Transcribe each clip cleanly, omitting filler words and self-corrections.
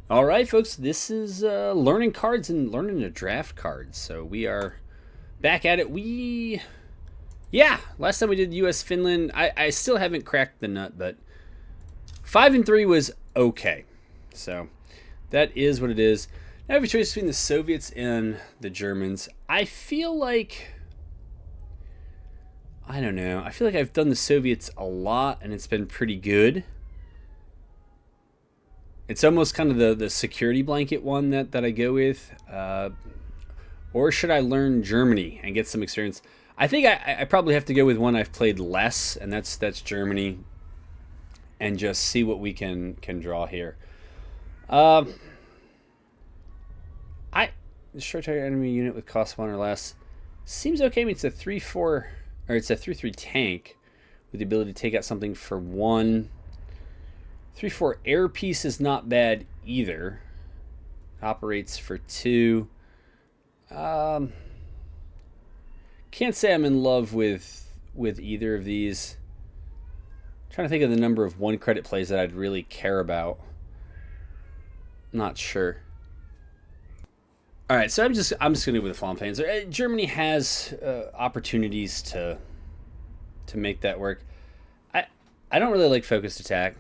All right, folks, this is learning cards and learning to draft cards. So we are back at it. Yeah, last time we did U.S. Finland. I still haven't cracked the nut, but 5-3 was okay. So that is what it is. Now I have a choice between the Soviets and the Germans. I feel like, I don't know. I feel like I've done the Soviets a lot, and it's been pretty good. It's almost kind of the security blanket one that I go with. Or should I learn Germany and get some experience? I think I probably have to go with one I've played less, and that's Germany, and just see what we can draw here. I short target enemy unit with cost 1 or less seems okay. I mean, it's a 3-4 or it's a 3-3 tank with the ability to take out something for 1. 3-4 air piece is not bad either. Operates for 2. Can't say I'm in love with either of these. I'm trying to think of the number of 1 credit plays that I'd really care about. Not sure. All right, so I'm just gonna go with the FLAMMPANZER. Germany has opportunities to make that work. I don't really like focused attack.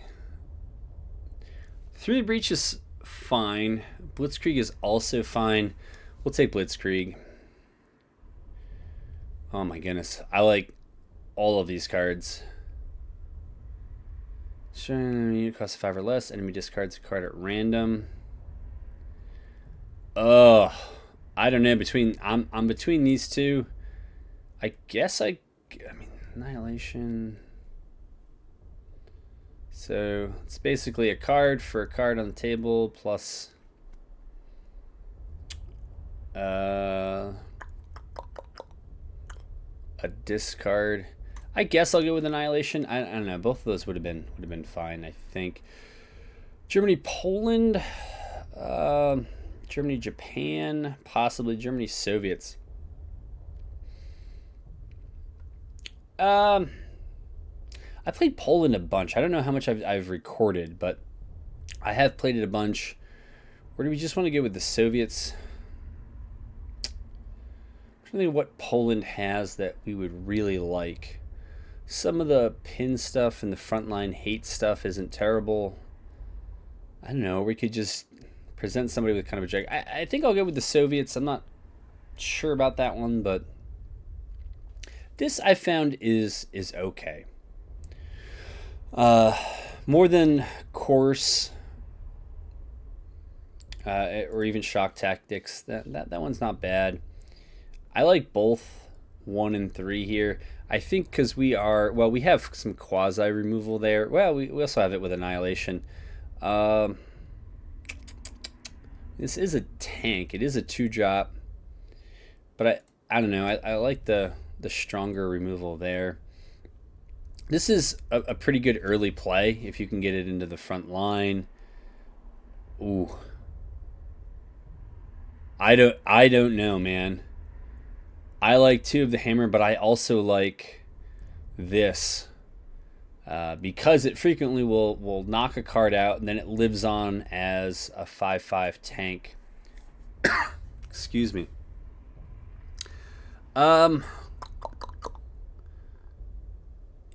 3 breach is fine. Blitzkrieg is also fine. We'll take Blitzkrieg. Oh my goodness, I like all of these cards. Unit costs 5 or less. Enemy discards a card at random. Oh, I don't know. I'm between these two. I guess I mean, Annihilation. So it's basically a card for a card on the table plus a discard. I guess I'll go with Annihilation. I don't know. Both of those would have been fine, I think. Germany, Poland, Germany, Japan, possibly Germany, Soviets. I played Poland a bunch. I don't know how much I've recorded, but I have played it a bunch. Or do we just want to go with the Soviets? I'm trying to think of what Poland has that we would really like. Some of the pin stuff and the frontline hate stuff isn't terrible. I don't know. We could just present somebody with kind of a jag. I think I'll go with the Soviets. I'm not sure about that one, but this I found is okay. More than course or even shock tactics. That one's not bad. I like both 1 and 3 here. I think because we have some quasi removal there. Well, we also have it with Annihilation. This is a tank. It is a 2-drop, but I don't know. I like the stronger removal there. This is a pretty good early play if you can get it into the front line. Ooh. I don't know, man. I like 2 of the hammer, but I also like this because it frequently will knock a card out, and then it lives on as a 5/5 tank. Excuse me.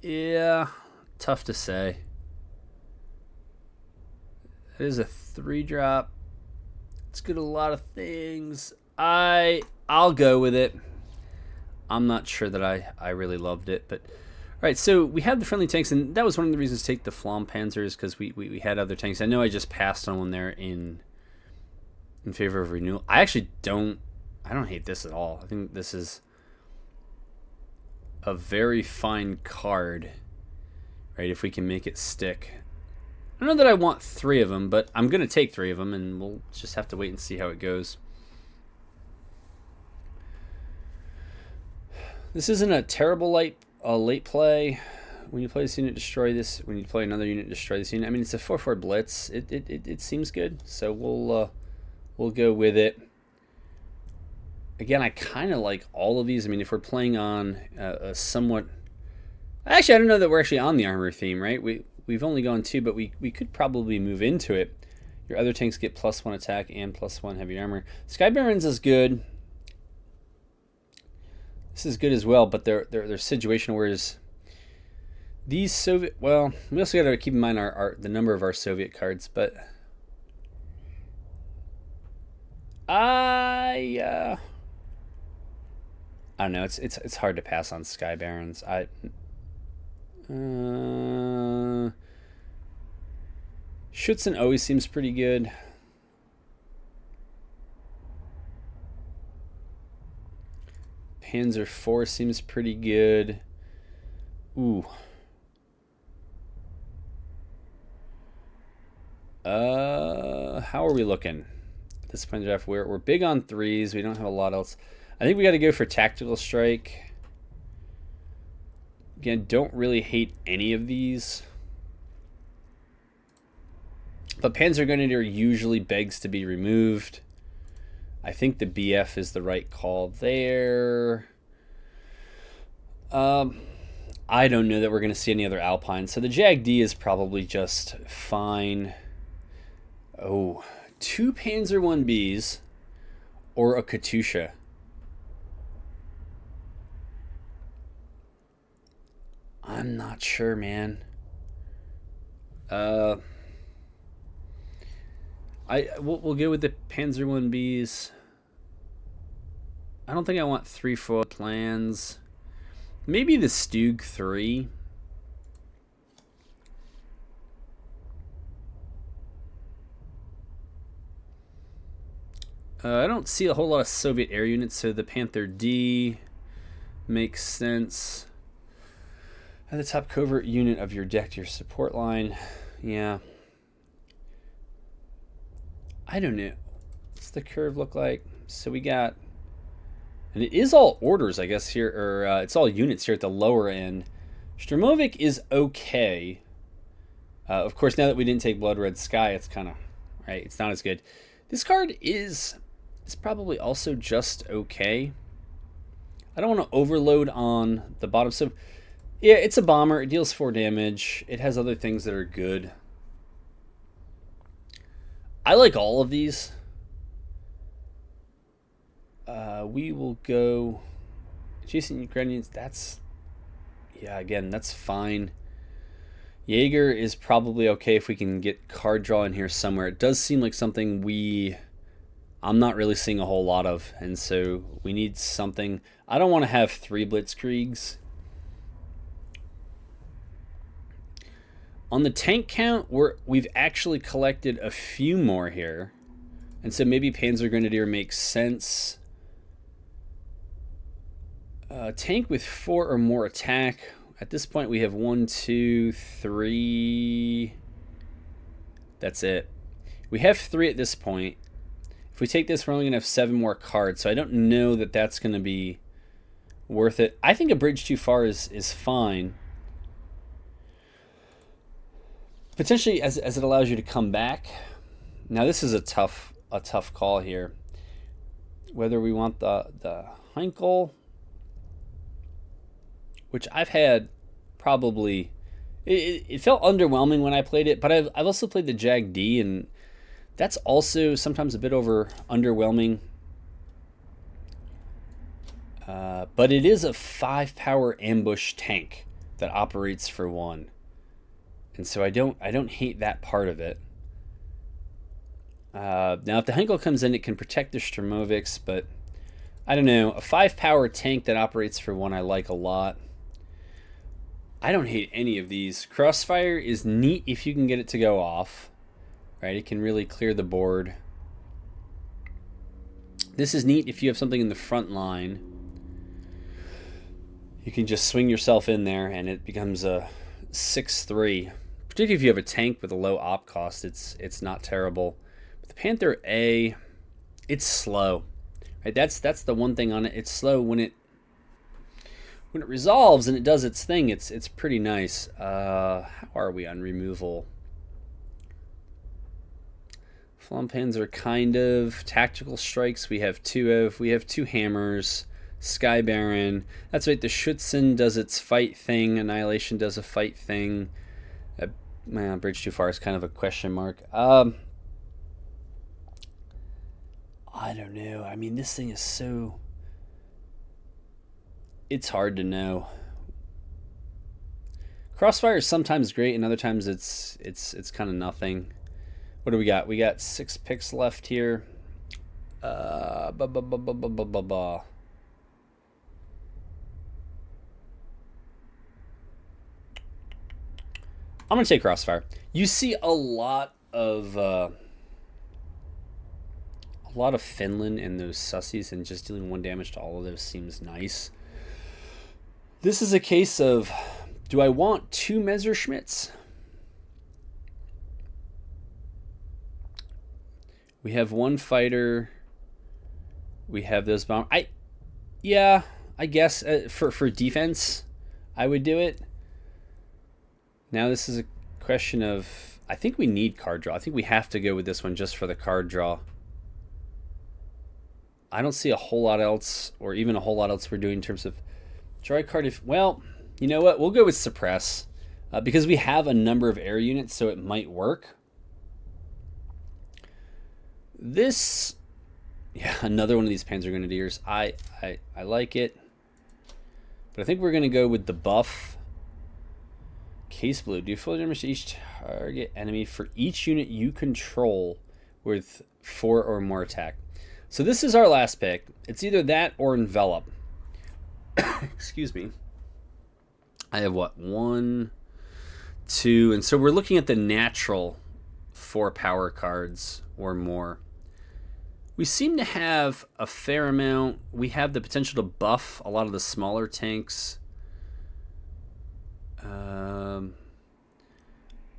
Yeah, tough to say. It is a 3-drop. It's good at a lot of things. I'll go with it. I'm not sure that I really loved it, but all right. So we have the friendly tanks, and that was one of the reasons to take the FLAMMPANZERs because we had other tanks. I know I just passed on one there in favor of renewal. I actually don't hate this at all. I think this is a very fine card, right? If we can make it stick. I don't know that I want 3 of them, but I'm gonna take 3 of them, and we'll just have to wait and see how it goes. This isn't a terrible late play. When you play this unit, destroy this. When you play another unit, destroy this unit. I mean, it's a 4/4 blitz. It seems good, so we'll go with it. Again, I kind of like all of these. I mean, if we're playing on a somewhat... Actually, I don't know that we're actually on the armor theme, right? We've only gone 2, but we could probably move into it. Your other tanks get +1 attack and +1 heavy armor. Sky Barons is good. This is good as well, but they're situational. Whereas these Soviet, well, we also got to keep in mind the number of our Soviet cards, but I don't know. It's hard to pass on Sky Barons. Schützen always seems pretty good. Panzer IV seems pretty good. Ooh. How are we looking? This point draft, we're big on 3s. We don't have a lot else. I think we got to go for Tactical Strike. Again, don't really hate any of these. But Panzergrenadier usually begs to be removed. I think the BF is the right call there. I don't know that we're going to see any other Alpines. So the JAG-D is probably just fine. Oh, 2 Panzer I-Bs or a Katusha. I'm not sure, man. We'll go with the Panzer I-Bs. I don't think I want 3 foil plans. Maybe the STUG III. I don't see a whole lot of Soviet air units, so the Panther D makes sense. At the top covert unit of your deck, your support line. Yeah. I don't know. What's the curve look like? So we got, and it is all orders, I guess, here, or it's all units here at the lower end. Sturmovik is okay. Of course, now that we didn't take Blood Red Sky, it's kind of, right, it's not as good. This card is probably also just okay. I don't want to overload on the bottom. So, yeah, it's a bomber. It deals 4 damage. It has other things that are good. I like all of these. We will go Jason Ukrainians. That's, yeah, again, that's fine. Jaeger is probably okay if we can get card draw in here somewhere. It does seem like something I'm not really seeing a whole lot of, and so we need something. I don't want to have 3 Blitzkriegs. On the tank count, we've actually collected a few more here, and so maybe Panzergrenadier makes sense. Tank with 4 or more attack. At this point, we have 1, 2, 3. That's it. We have 3 at this point. If we take this, we're only going to have 7 more cards, so I don't know that that's going to be worth it. I think a bridge too far is fine. Potentially, as it allows you to come back. Now, this is a tough call here. Whether we want the Heinkel, which I've had probably, it felt underwhelming when I played it, but I've also played the JAG-D, and that's also sometimes a bit underwhelming. But it is a 5-power ambush tank that operates for 1. And so I don't hate that part of it. Now, if the Heinkel comes in, it can protect the Sturmoviks, but I don't know. A 5-power tank that operates for 1 I like a lot. I don't hate any of these. Crossfire is neat if you can get it to go off. Right? It can really clear the board. This is neat if you have something in the front line. You can just swing yourself in there and it becomes a 6-3. Particularly if you have a tank with a low op cost, it's not terrible. But the Panther A, it's slow. Right? That's the one thing on it. It's slow when it resolves and it does its thing. It's pretty nice. How are we on removal? FLAMMPANZER kind of. Tactical strikes we have 2 of. We have 2 hammers. Sky Baron. That's right, the Schützen does its fight thing. Annihilation does a fight thing. Bridge too far is kind of a question mark. I don't know. I mean, this thing is so... It's hard to know. Crossfire is sometimes great, and other times it's kind of nothing. What do we got? We got 6 picks left here. I'm gonna take Crossfire. You see a lot of Finland in those sussies, and just dealing 1 damage to all of those seems nice. This is a case of, do I want 2 Messerschmitts? We have 1 fighter. We have those bomb. Yeah, I guess for defense, I would do it. Now this is a question of, I think we need card draw. I think we have to go with this one just for the card draw. I don't see a whole lot else, or even a whole lot else we're doing in terms of draw a card. If, well, you know what? We'll go with suppress because we have a number of air units, so it might work. This, yeah, another one of these Panzergrenadiers. I like it, but I think we're gonna go with the buff. Case blue. Do full damage to each target enemy for each unit you control with 4 or more attack. So this is our last pick. It's either that or envelop. Excuse me. I have what? 1, 2, and so we're looking at the natural 4 power cards or more. We seem to have a fair amount. We have the potential to buff a lot of the smaller tanks.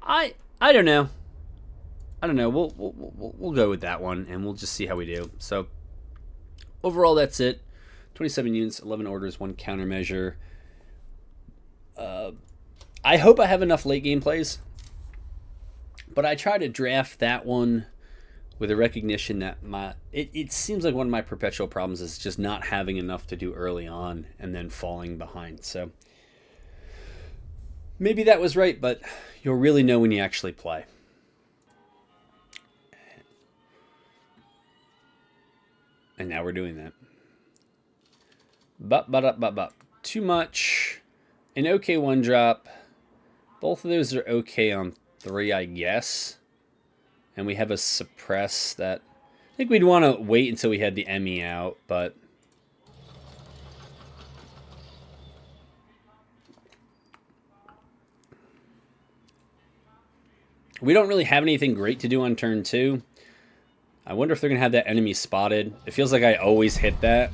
I don't know. I don't know. We'll go with that one, and we'll just see how we do. So overall, that's it. 27 units, 11 orders, 1 countermeasure. I hope I have enough late game plays, but I try to draft that one with a recognition that it seems like one of my perpetual problems is just not having enough to do early on and then falling behind. So maybe that was right, but you'll really know when you actually play. And now we're doing that. But. Too much. An okay 1 drop. Both of those are okay on 3, I guess. And we have a suppress that I think we'd want to wait until we had the ME out, but we don't really have anything great to do on turn 2. I wonder if they're going to have that enemy spotted. It feels like I always hit that.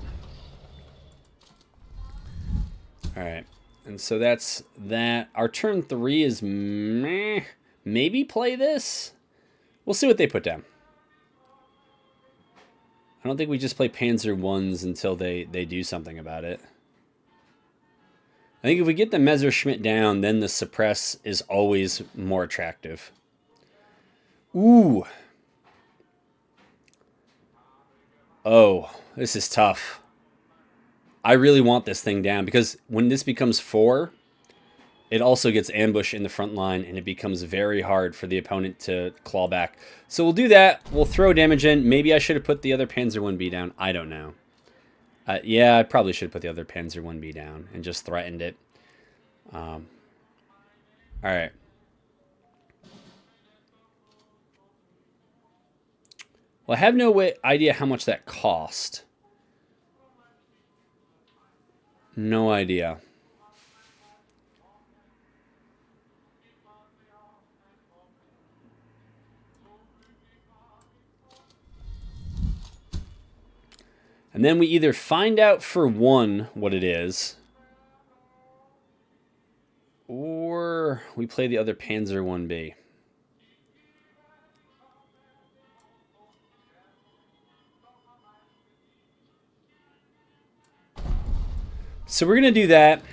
Alright, and so that's that. Our turn 3 is meh. Maybe play this? We'll see what they put down. I don't think we just play Panzer Is until they do something about it. I think if we get the Messerschmitt down, then the suppress is always more attractive. Ooh. Oh, this is tough. I really want this thing down because when this becomes 4, it also gets ambushed in the front line and it becomes very hard for the opponent to claw back. So we'll do that. We'll throw damage in. Maybe I should have put the other Panzer I-B down. I don't know. Yeah, I probably should have put the other Panzer I-B down and just threatened it. All right. Well, I have no idea how much that cost. No idea. And then we either find out for 1 what it is, or we play the other Panzer I-B. So we're going to do that.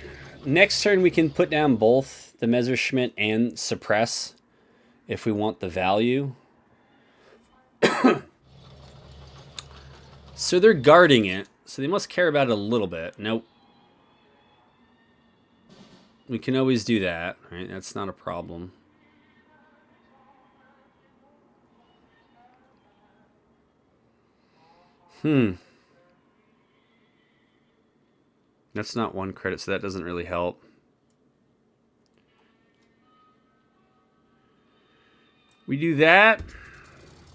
Next turn we can put down both the Messerschmitt and suppress if we want the value. So they're guarding it, so they must care about it a little bit. Nope. We can always do that, right? That's not a problem. That's not 1 credit, so that doesn't really help. We do that.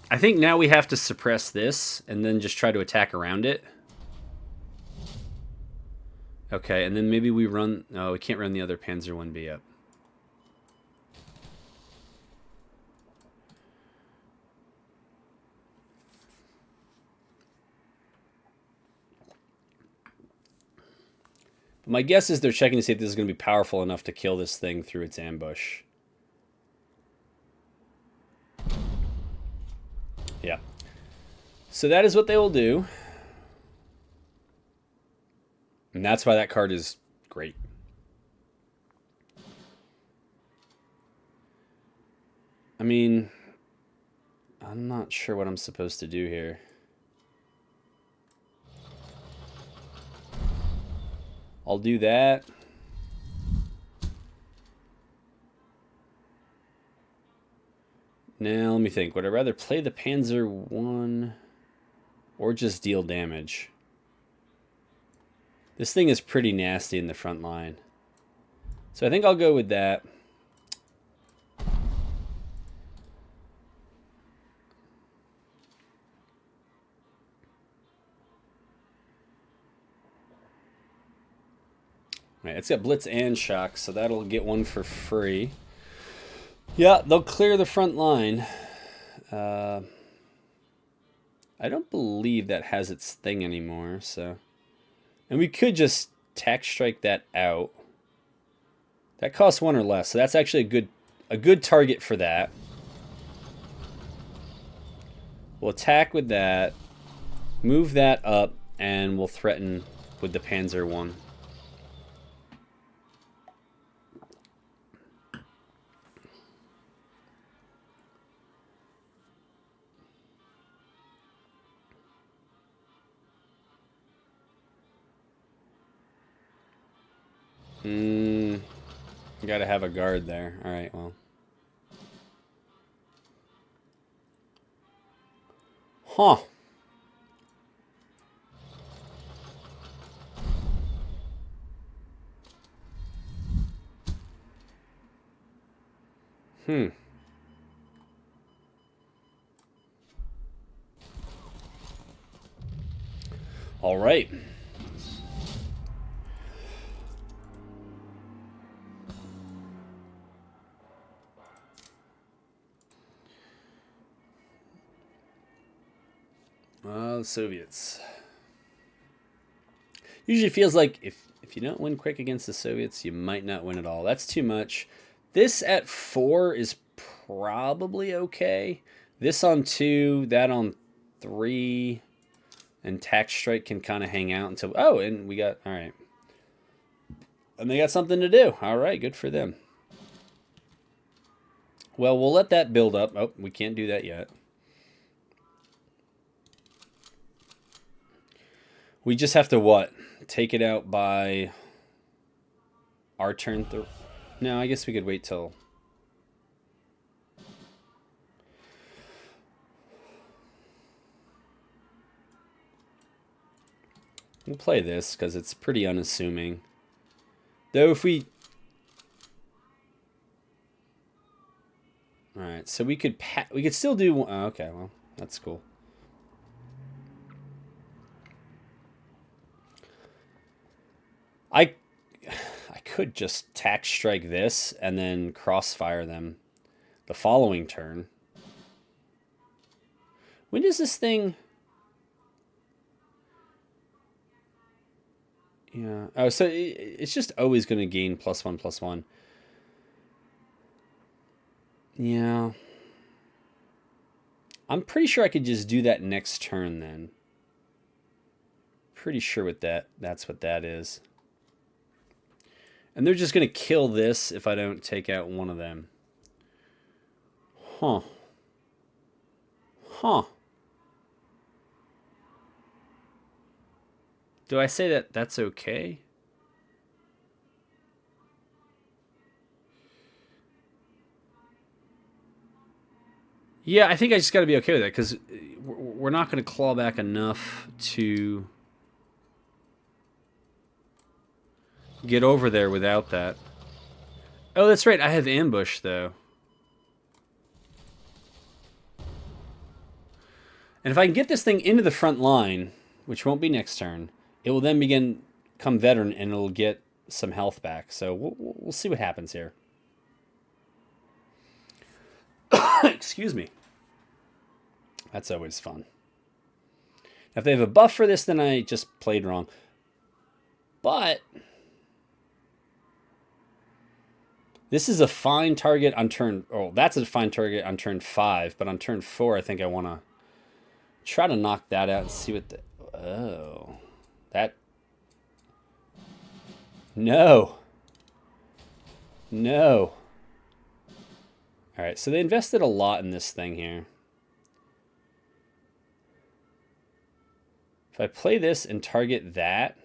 I think now we have to suppress this and then just try to attack around it. Okay, and then maybe we run... No, we can't run the other Panzer I-B up. But my guess is they're checking to see if this is going to be powerful enough to kill this thing through its ambush. Yeah. So that is what they will do. And that's why that card is great. I mean, I'm not sure what I'm supposed to do here. I'll do that. Now, let me think. Would I rather play the Panzer I or just deal damage? This thing is pretty nasty in the front line. So I think I'll go with that. Right, it's got Blitz and Shock, so that'll get 1 for free. Yeah, they'll clear the front line. I don't believe that has its thing anymore, so... And we could just tack strike that out. That costs 1 or less, so that's actually a good target for that. We'll attack with that, move that up, and we'll threaten with the Panzer I. Gotta have a guard there. Alright, well. Huh. Alright. The Soviets. Usually feels like if you don't win quick against the Soviets, you might not win at all. That's too much. This at 4 is probably okay. This on 2, that on 3, and tack strike can kind of hang out until... Oh, and we got... All right. And they got something to do. All right, good for them. Well, we'll let that build up. Oh, we can't do that yet. We just have to what? Take it out by our turn. No, I guess we could wait till... We'll play this because it's pretty unassuming. Though if we... Alright, so we could still do... Oh, okay, well, that's cool. I could just tack strike this and then crossfire them the following turn. When does this thing... Yeah. Oh, so it's just always going to gain +1/+1. Yeah. I'm pretty sure I could just do that next turn then. Pretty sure with that's what that is. And they're just going to kill this if I don't take out one of them. Huh. Huh. Do I say that that's okay? Yeah, I think I just got to be okay with that because we're not going to claw back enough to get over there without that. Oh, that's right. I have ambush, though. And if I can get this thing into the front line, which won't be next turn, it will then become veteran, and it'll get some health back. So we'll see what happens here. Excuse me. That's always fun. If they have a buff for this, then I just played wrong. But this is a fine target on turn... Oh, that's a fine target on turn 5. But on turn 4, I think I want to try to knock that out and see what the... Oh. That... No. No. Alright, so they invested a lot in this thing here. If I play this and target that...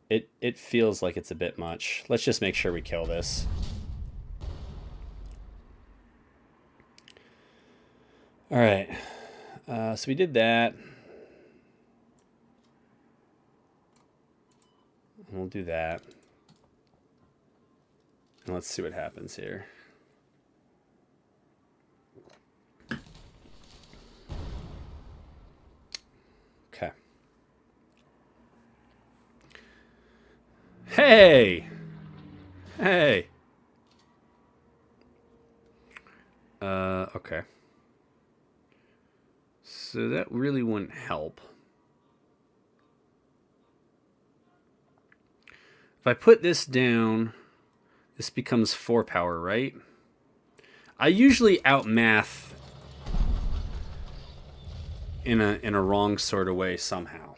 It feels like it's a bit much. Let's just make sure we kill this. Alright. So we did that. We'll do that. And let's see what happens here. Okay. Hey! Hey! Okay. So that really wouldn't help. If I put this down, this becomes 4 power, right? I usually outmath in a wrong sort of way somehow.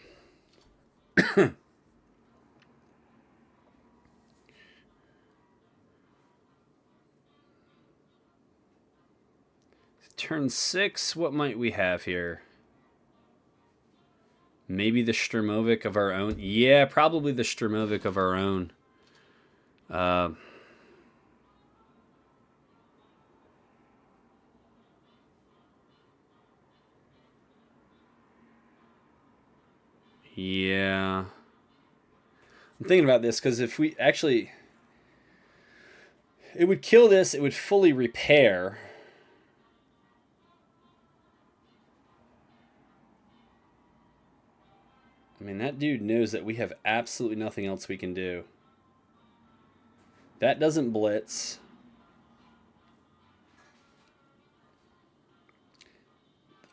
Turn 6, what might we have here? Maybe the Sturmovik of our own. Yeah, probably the Sturmovik of our own. Yeah. I'm thinking about this because if we actually... It would kill this. It would fully repair. I mean, that dude knows that we have absolutely nothing else we can do. That doesn't blitz.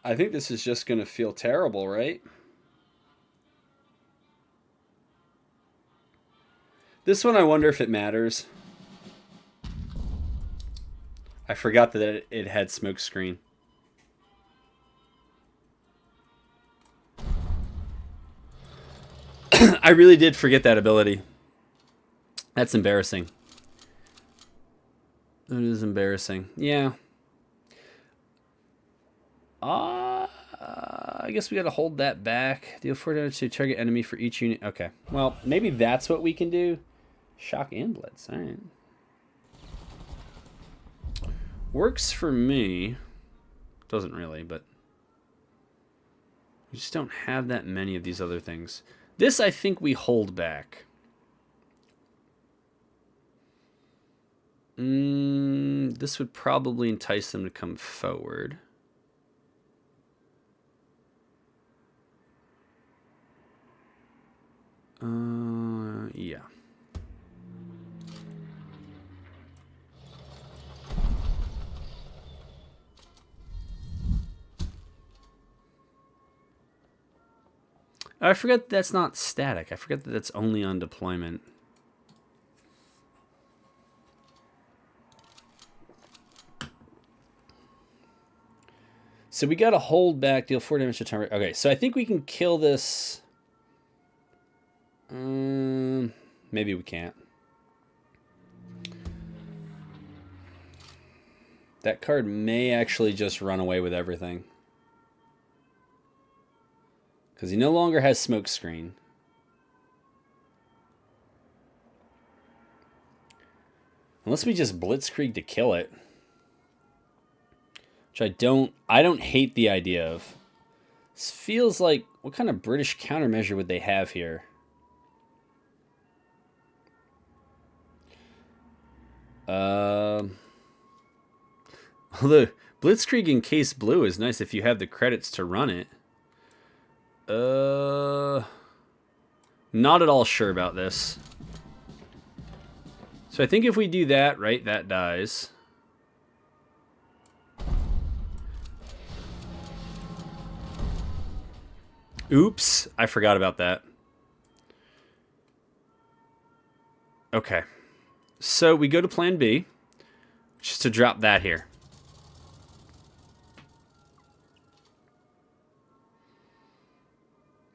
I think this is just going to feel terrible, right? This one, I wonder if it matters. I forgot that it had smoke screen. I really did forget that ability. That's embarrassing. It is embarrassing. Yeah. I guess we got to hold that back. Deal 4 damage to target enemy for each unit. Okay. Well, maybe that's what we can do. Shock and blitz. All right. Works for me. Doesn't really, but we just don't have that many of these other things. This, I think we hold back. This would probably entice them to come forward. Yeah. I forget that's not static. I forget that that's only on deployment. So we got to hold back, deal 4 damage to target. Okay, so I think we can kill this. Maybe we can't. That card may actually just run away with everything. Because he no longer has smoke screen. Unless we just blitzkrieg to kill it. Which I don't hate the idea of. This feels like, what kind of British countermeasure would they have here? Although blitzkrieg in case blue is nice if you have the credits to run it. Not at all sure about this. So I think if we do that, right, that dies. Oops, I forgot about that. Okay. So we go to plan B, which is to drop that here.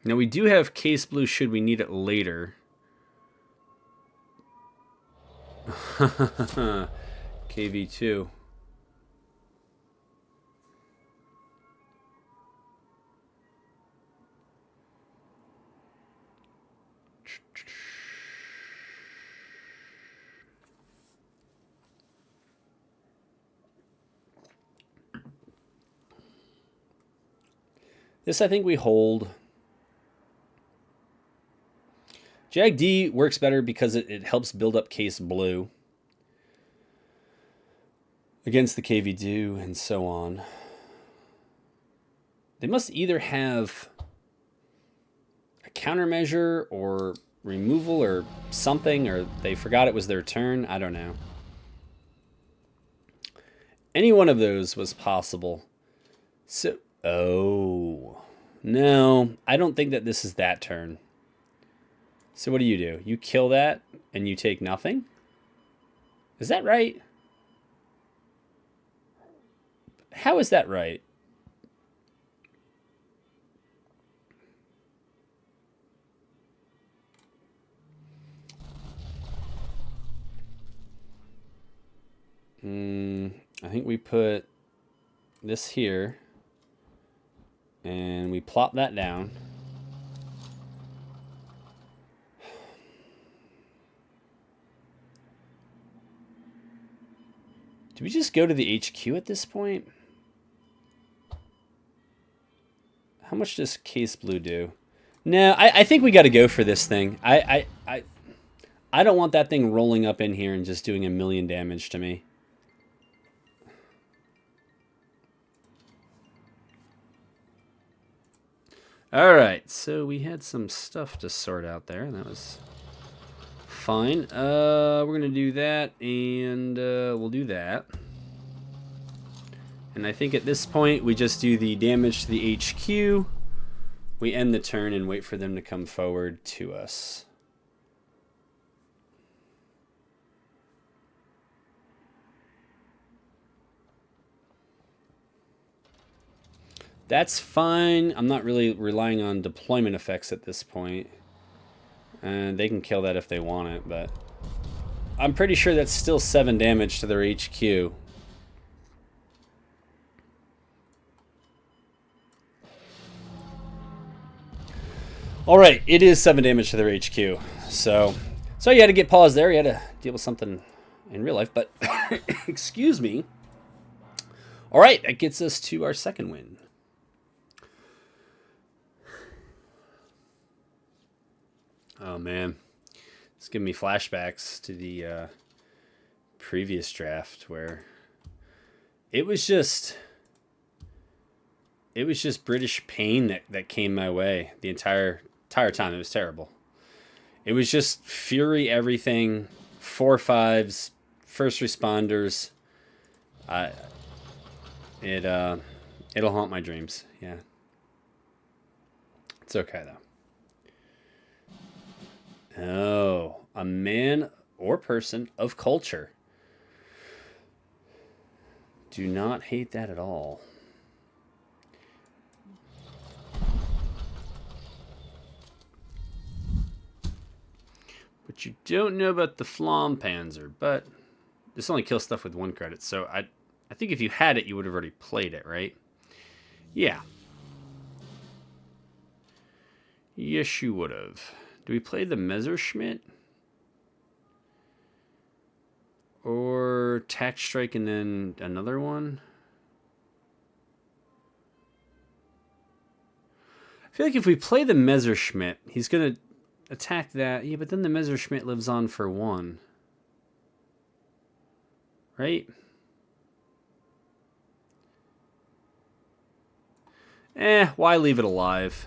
Now we do have case blue should we need it later. KV2. This I think we hold. Jag D works better because it helps build up case blue against the KV2 and so on. They must either have a countermeasure or removal or something, or they forgot it was their turn. I don't know. Any one of those was possible. So, oh. No, I don't think that this is that turn. So what do? You kill that and you take nothing? Is that right? How is that right? I think we put this here and we plop that down. Do we just go to the HQ at this point? How much does case blue do? No, I think we got to go for this thing. I don't want that thing rolling up in here and just doing 1,000,000 damage to me. All right, so we had some stuff to sort out there. That was fine. We're gonna do that, and we'll do that. And I think at this point we just do the damage to the HQ. We end the turn and wait for them to come forward to us. That's fine. I'm not really relying on deployment effects at this point. And they can kill that if they want it, but I'm pretty sure that's still 7 damage to their HQ. All right, it is 7 damage to their HQ. So you had to get paused there. You had to deal with something in real life, but excuse me. All right, that gets us to our second win. Oh man, it's giving me flashbacks to the previous draft where it was just British pain that came my way the entire time. It was terrible. It was just fury everything, 4/5s, first responders. It'll haunt my dreams. Yeah, it's okay though. Oh, a man or person of culture. Do not hate that at all. But you don't know about the FLAMMPANZER, but this only kills stuff with 1 credit, so I think if you had it, you would have already played it, right? Yeah. Yes, you would have. Do we play the Messerschmitt? Or attack strike and then another one. I feel like if we play the Messerschmitt, he's going to attack that. Yeah, but then the Messerschmitt lives on for 1. Right? Why leave it alive?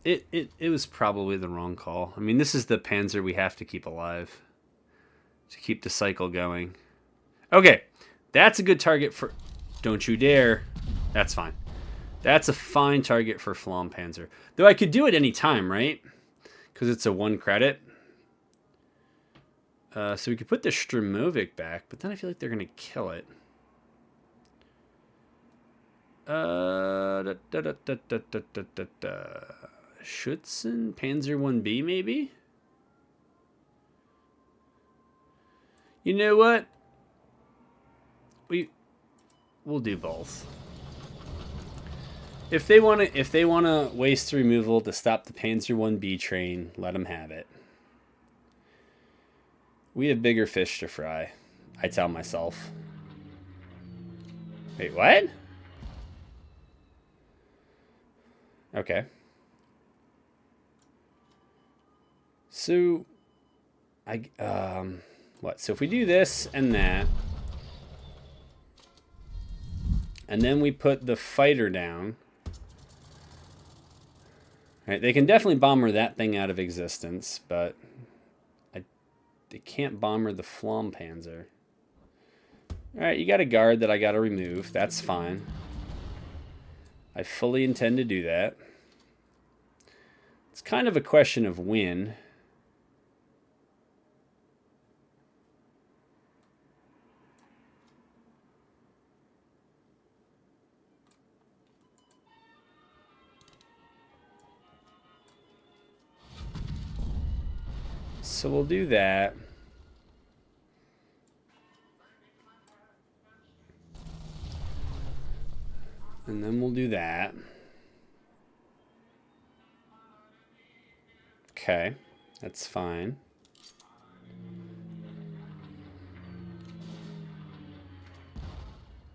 It was probably the wrong call. I mean, this is the Panzer we have to keep alive to keep the cycle going. Okay, that's a good target for... Don't you dare. That's fine. That's a fine target for FLAMMPANZER. Though I could do it any time, right? Because it's a 1 credit. So we could put the Sturmovik back, but then I feel like they're going to kill it. Schützen, Panzer I-B, maybe? You know what? We'll do both. If they want to waste removal to stop the Panzer I-B train, let them have it. We have bigger fish to fry, I tell myself. Wait, what? Okay. So, what? So if we do this and that, and then we put the fighter down, right? They can definitely bomber that thing out of existence, but they can't bomber the FLAMMPANZER. All right, you got a guard that I got to remove. That's fine. I fully intend to do that. It's kind of a question of when. So we'll do that. And then we'll do that. Okay, that's fine.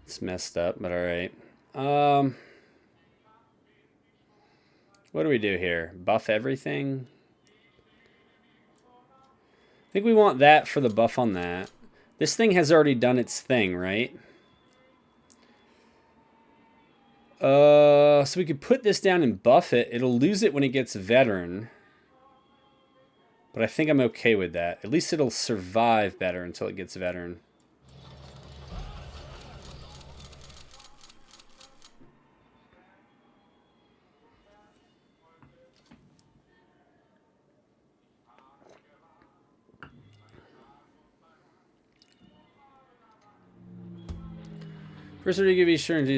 It's messed up, but all right. What do we do here? Buff everything? I think we want that for the buff on that. This thing has already done its thing, right? So we could put this down and buff it. It'll lose it when it gets veteran. But I think I'm okay with that. At least it'll survive better until it gets veteran. First, to give you assurance,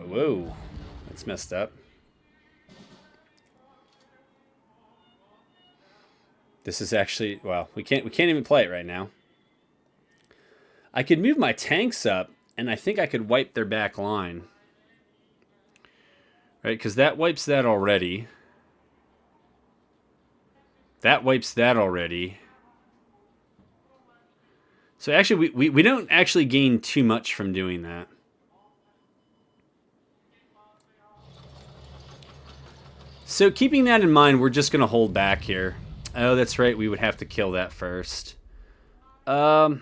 whoa, that's messed up. This is actually, well, we can't even play it right now. I could move my tanks up, and I think I could wipe their back line, right? Because that wipes that already. That wipes that already. So actually, we don't actually gain too much from doing that. So keeping that in mind, we're just going to hold back here. Oh, that's right. We would have to kill that first. I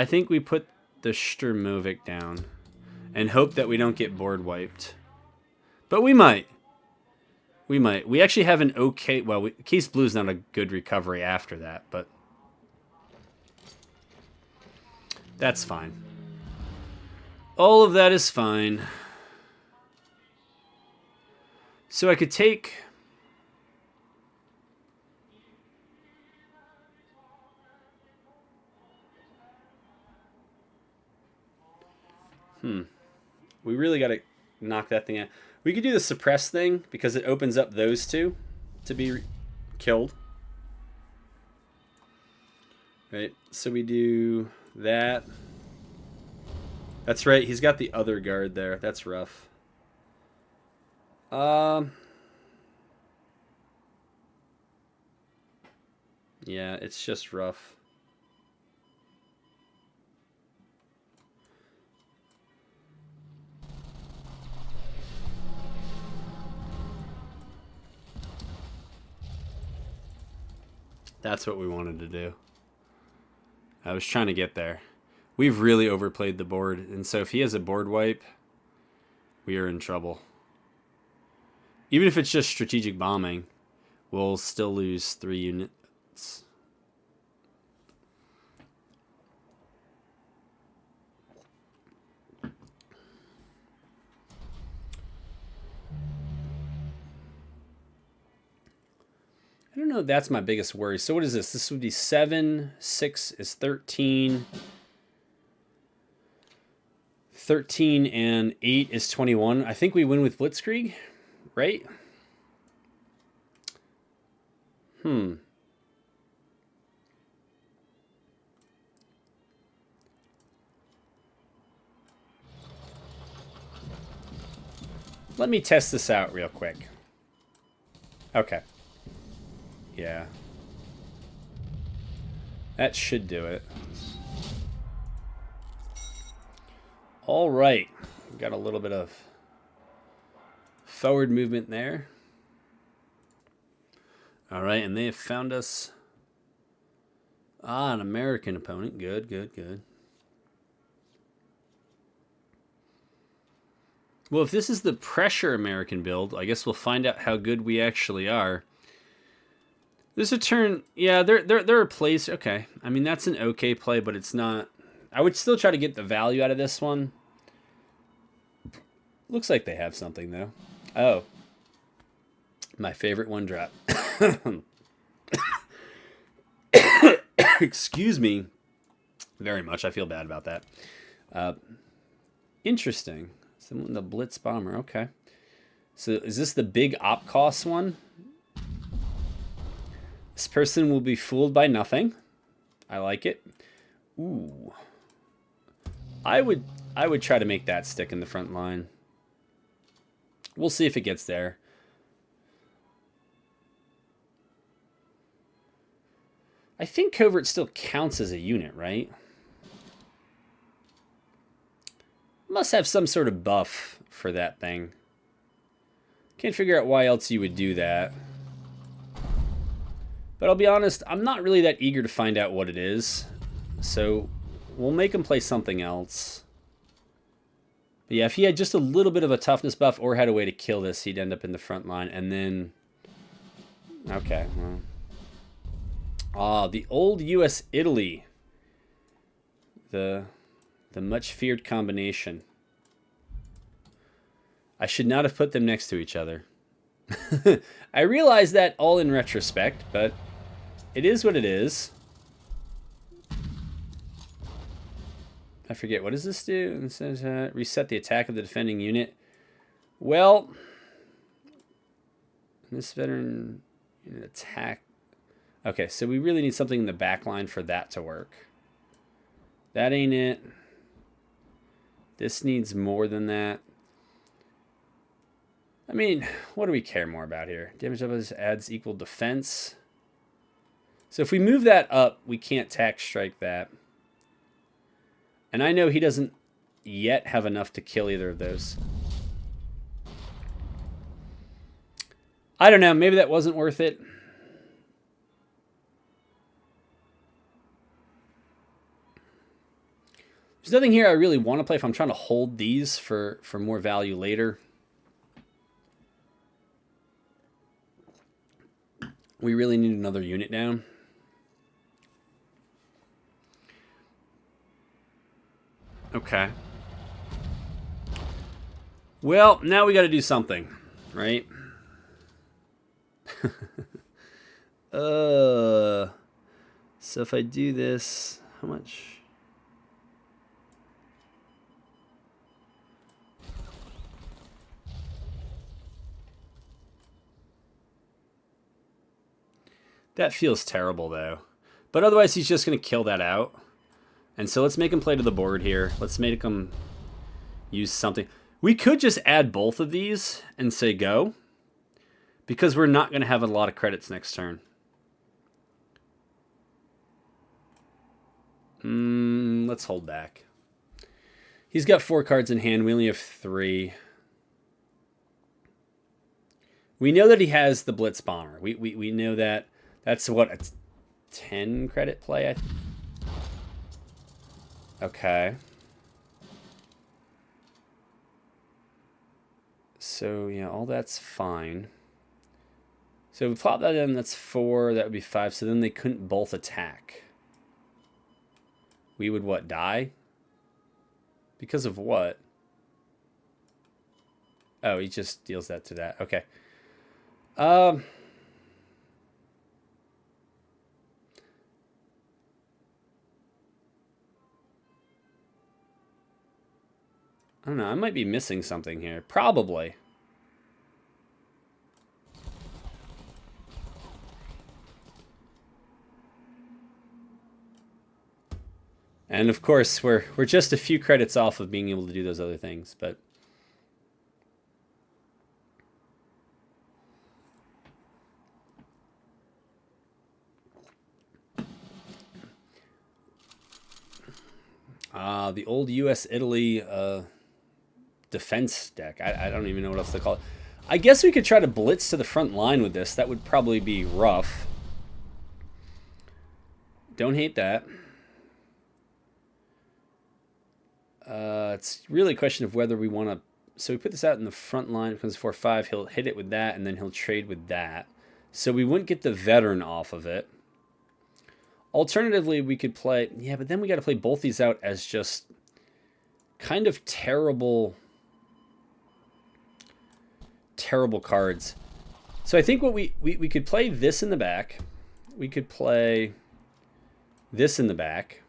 think we put the Sturmovik down and hope that we don't get board wiped. But we might. We might. We actually have an okay... Well, Case Blue's not a good recovery after that, but... That's fine. All of that is fine. So I could take... We really got to knock that thing out. We could do the suppress thing because it opens up those two to be killed. Right? So we do that. That's right. He's got the other guard there. That's rough. Yeah, it's just rough. That's what we wanted to do. I was trying to get there. We've really overplayed the board, and so if he has a board wipe, we are in trouble. Even if it's just strategic bombing, we'll still lose 3 units. I don't know. That's my biggest worry. So what is this? This would be 7. 6 is 13. 13 and 8 is 21. I think we win with Blitzkrieg, right? Let me test this out real quick. Okay. Yeah. That should do it. All right. Got a little bit of forward movement there. All right, and they have found us an American opponent. Good, good, good. Well, if this is the pressure American build, I guess we'll find out how good we actually are. There's a turn. Yeah, there are plays. Okay. I mean, that's an okay play, but it's not. I would still try to get the value out of this one. Looks like they have something, though. Oh. My favorite one drop. Excuse me very much. I feel bad about that. Interesting. The Blitz Bomber. Okay. So is this the big op cost one? This person will be fooled by nothing. I like it. Ooh. I would try to make that stick in the front line. We'll see if it gets there. I think covert still counts as a unit, right? Must have some sort of buff for that thing. Can't figure out why else you would do that. But I'll be honest, I'm not really that eager to find out what it is. So we'll make him play something else. But yeah, if he had just a little bit of a toughness buff or had a way to kill this, he'd end up in the front line. And then... Okay, well... the old US-Italy. The much feared combination. I should not have put them next to each other. I realize that all in retrospect, but it is what it is. I forget, what does this do? It says reset the attack of the defending unit. Well, this veteran unit attack. Okay, so we really need something in the back line for that to work. That ain't it. This needs more than that. I mean, what do we care more about here? Damage up adds equal defense. So if we move that up, we can't tack strike that. And I know he doesn't yet have enough to kill either of those. I don't know. Maybe that wasn't worth it. There's nothing here I really want to play if I'm trying to hold these for more value later. We really need another unit down. Okay. Well, now we got to do something, right? So if I do this, how much? That feels terrible, though. But otherwise, he's just going to kill that out. And so let's make him play to the board here. Let's make him use something. We could just add both of these and say go, because we're not going to have a lot of credits next turn. Let's hold back. He's got 4 cards in hand. We only have 3. We know that he has the Blitz Bomber. We know that. That's what, a 10 credit play? Okay. So, yeah, all that's fine. So we plop that in, that's 4, that would be 5. So then they couldn't both attack. We would what, die? Because of what? Oh, he just deals that to that. Okay. I don't know, I might be missing something here. Probably. And of course, we're just a few credits off of being able to do those other things, but the old US-Italy defense deck. I don't even know what else to call it. I guess we could try to blitz to the front line with this. That would probably be rough. Don't hate that. It's really a question of whether we want to... So we put this out in the front line. It becomes 4-5. He'll hit it with that, and then he'll trade with that. So we wouldn't get the veteran off of it. Alternatively, we could play... Yeah, but then we got to play both these out as just kind of terrible cards. So I think what we could play this in the back. We could play this in the back.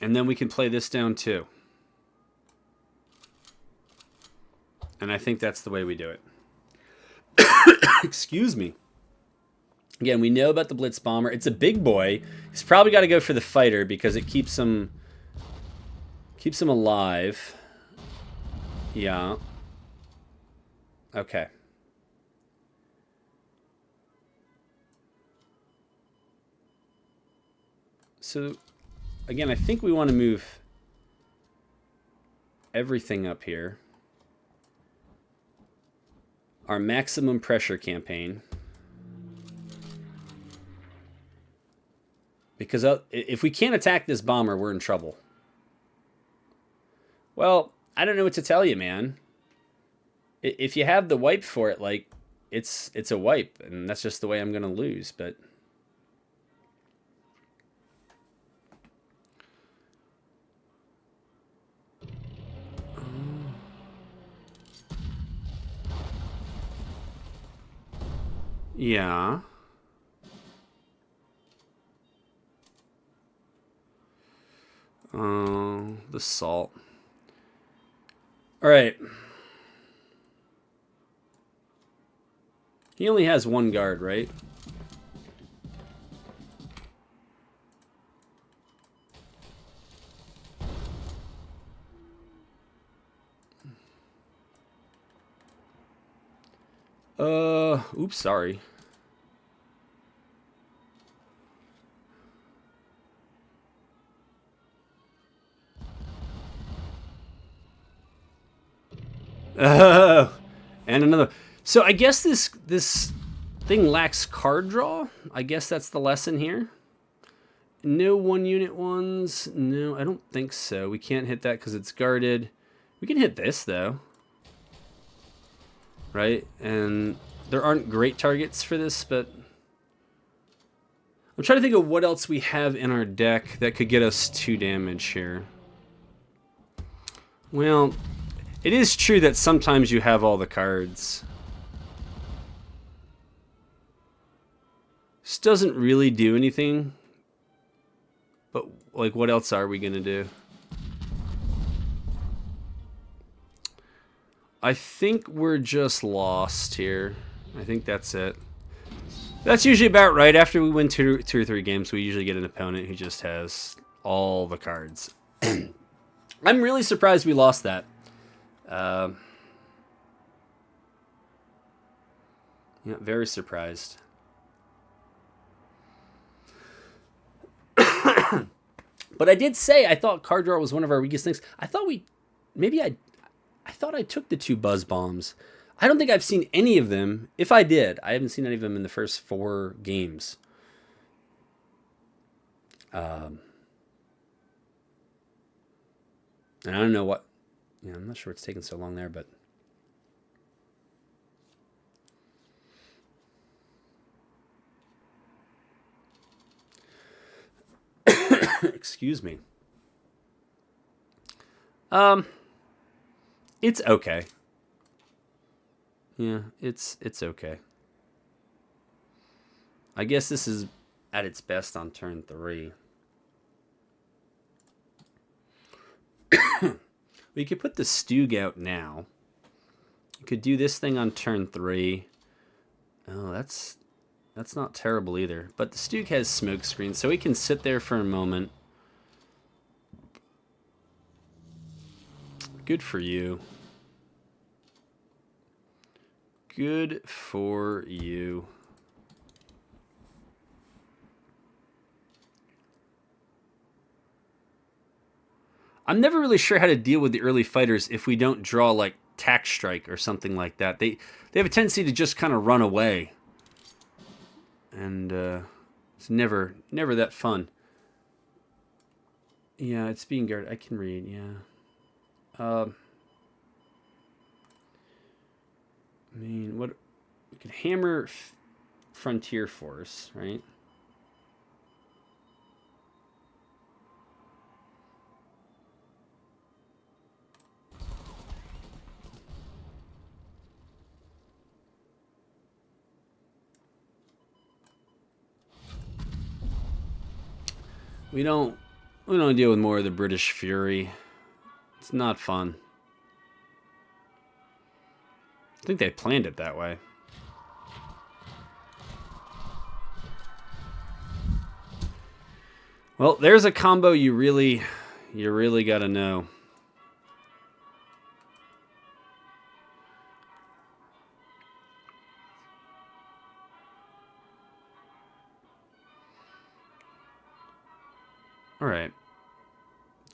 And then we can play this down too. And I think that's the way we do it. Excuse me. Again, we know about the Blitz Bomber. It's a big boy. He's probably got to go for the fighter because it keeps him alive. Yeah. Okay. So again, I think we want to move everything up here. Our maximum pressure campaign. Because if we can't attack this bomber, we're in trouble. Well, I don't know what to tell you, man. If you have the wipe for it, like, it's a wipe. And that's just the way I'm going to lose, but... Yeah. The salt. All right. He only has 1 guard, right? Oops, sorry. And another. So I guess this thing lacks card draw. I guess that's the lesson here. No 1-unit ones. No, I don't think so. We can't hit that because it's guarded. We can hit this though. Right? And there aren't great targets for this, but I'm trying to think of what else we have in our deck that could get us 2 damage here. Well, it is true that sometimes you have all the cards. This doesn't really do anything. But, like, what else are we going to do? I think we're just lost here. I think that's it. That's usually about right. After we win two or three games, we usually get an opponent who just has all the cards. I'm really surprised we lost that. Yeah, very surprised. But I did say I thought card draw was one of our weakest things. I thought I thought I took the 2 buzz bombs. I don't think I've seen any of them. If I did, I haven't seen any of them in the first 4 games. And I don't know what. Yeah, I'm not sure what's taking so long there, but. Excuse me. It's okay. Yeah, it's okay. I guess this is at its best on turn 3. We could put the Stug out now. You could do this thing on turn 3. Oh, that's not terrible either. But the Stug has smoke screen, so we can sit there for a moment. Good for you. Good for you. I'm never really sure how to deal with the early fighters if we don't draw like tack strike or something like that. They have a tendency to just kind of run away. And it's never that fun. Yeah, it's being guarded. I can read, yeah. I mean, what we could hammer Frontier Force, right? We don't deal with more of the British Fury. It's not fun. I think they planned it that way. Well, there's a combo you really got to know. All right.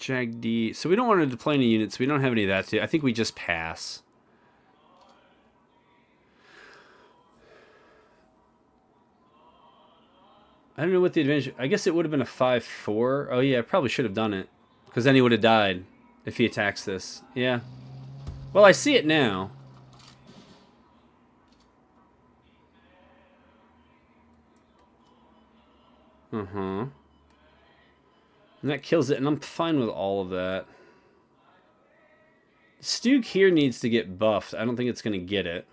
Jag D. So we don't want to deploy any units. We don't have any of that too. I think we just pass. I don't know what the advantage. I guess it would have been a 5-4. Oh yeah, I probably should have done it, because then he would have died if he attacks this. Yeah. Well, I see it now. And that kills it, and I'm fine with all of that. Stug here needs to get buffed. I don't think it's going to get it.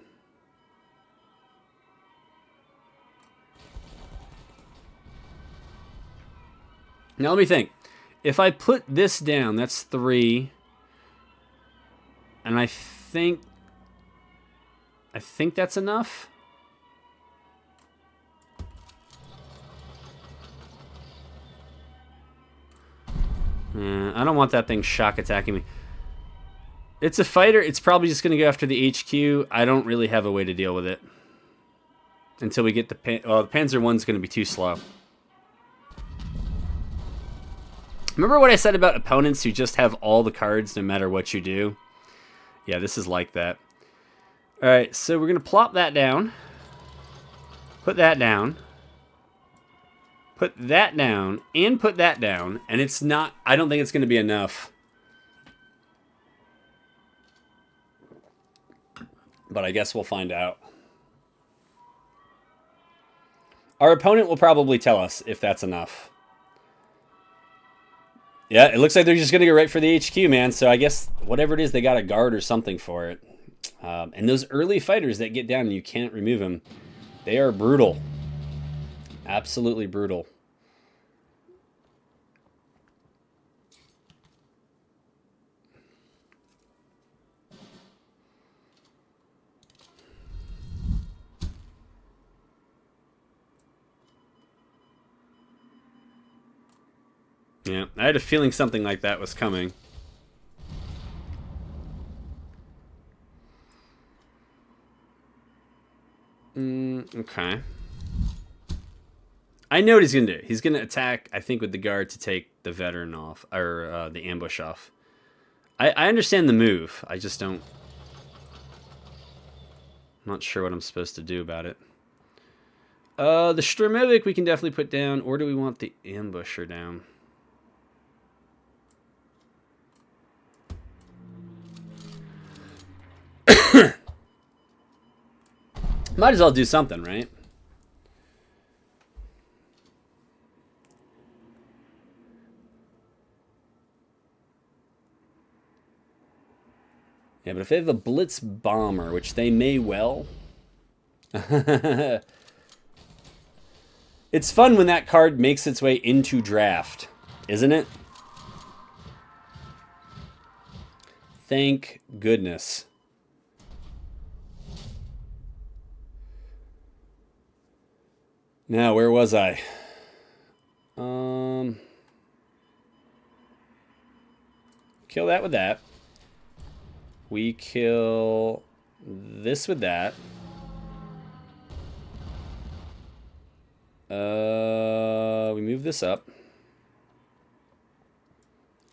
Now let me think. If I put this down, that's 3. And I think that's enough. I don't want that thing shock attacking me. It's a fighter. It's probably just going to go after the HQ. I don't really have a way to deal with it until we get the Panzer I's going to be too slow. Remember what I said about opponents who just have all the cards no matter what you do? Yeah, this is like that. All right, so we're going to plop that down. Put that down. Put that down and put that down, and it's not, I don't think it's going to be enough. But I guess we'll find out. Our opponent will probably tell us if that's enough. Yeah, it looks like they're just going to go right for the HQ, man. So I guess whatever it is, they got a guard or something for it. And those early fighters that get down and you can't remove them, they are brutal. Absolutely brutal. Yeah, I had a feeling something like that was coming. Okay. I know what he's going to do. He's going to attack, I think, with the guard to take the veteran off, or the ambush off. I understand the move. I just don't... I'm not sure what I'm supposed to do about it. The Sturmovik we can definitely put down, or do we want the ambusher down? Might as well do something, right? Yeah, but if they have a Blitz Bomber, which they may well... It's fun when that card makes its way into draft, isn't it? Thank goodness. Now, where was I? Kill that with that. We kill this with that. We move this up.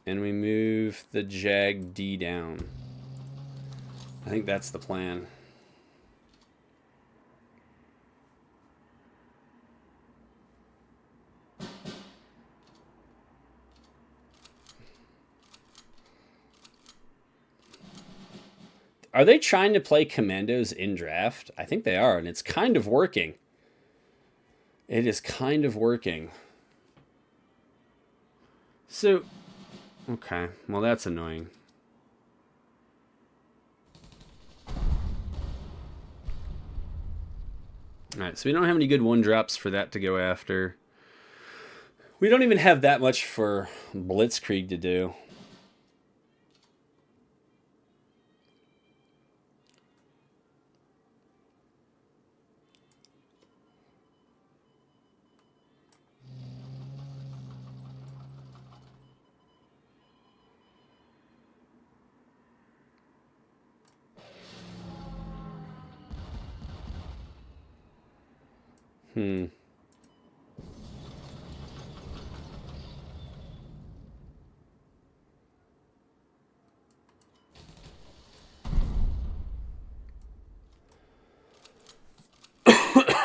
And we move the Jag D down. I think that's the plan. Are they trying to play commandos in draft? I think they are, and it's kind of working. It is kind of working. So, okay, well that's annoying. Alright, so we don't have any good one-drops for that to go after. We don't even have that much for Blitzkrieg to do.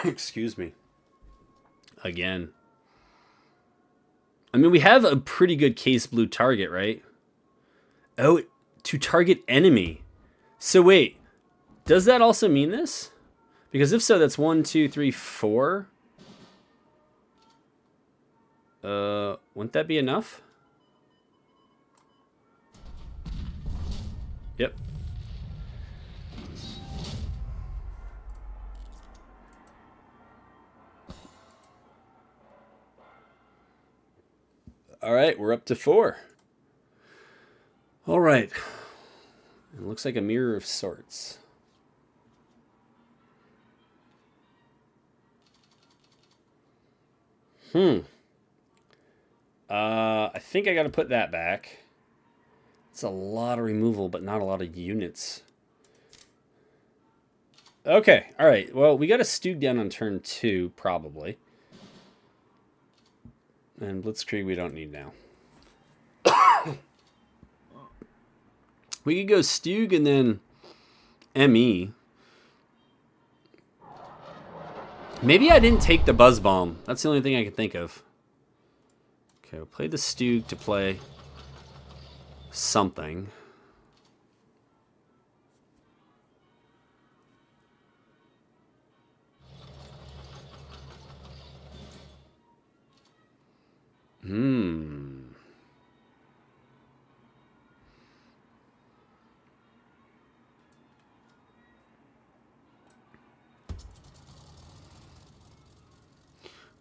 Excuse me. Again. I mean, we have a pretty good case blue target, right? Oh, to target enemy. So wait, does that also mean this? Because if so, that's 1, 2, 3, 4. Wouldn't that be enough? Yep. All right, we're up to 4. All right. It looks like a mirror of sorts. I think I got to put that back. It's a lot of removal, but not a lot of units. Okay, all right. Well, we got a STUG down on turn 2, probably. And Blitzkrieg we don't need now. We could go STUG and then ME. Maybe I didn't take the Buzz Bomb. That's the only thing I can think of. Okay, we'll play the STUG to play something.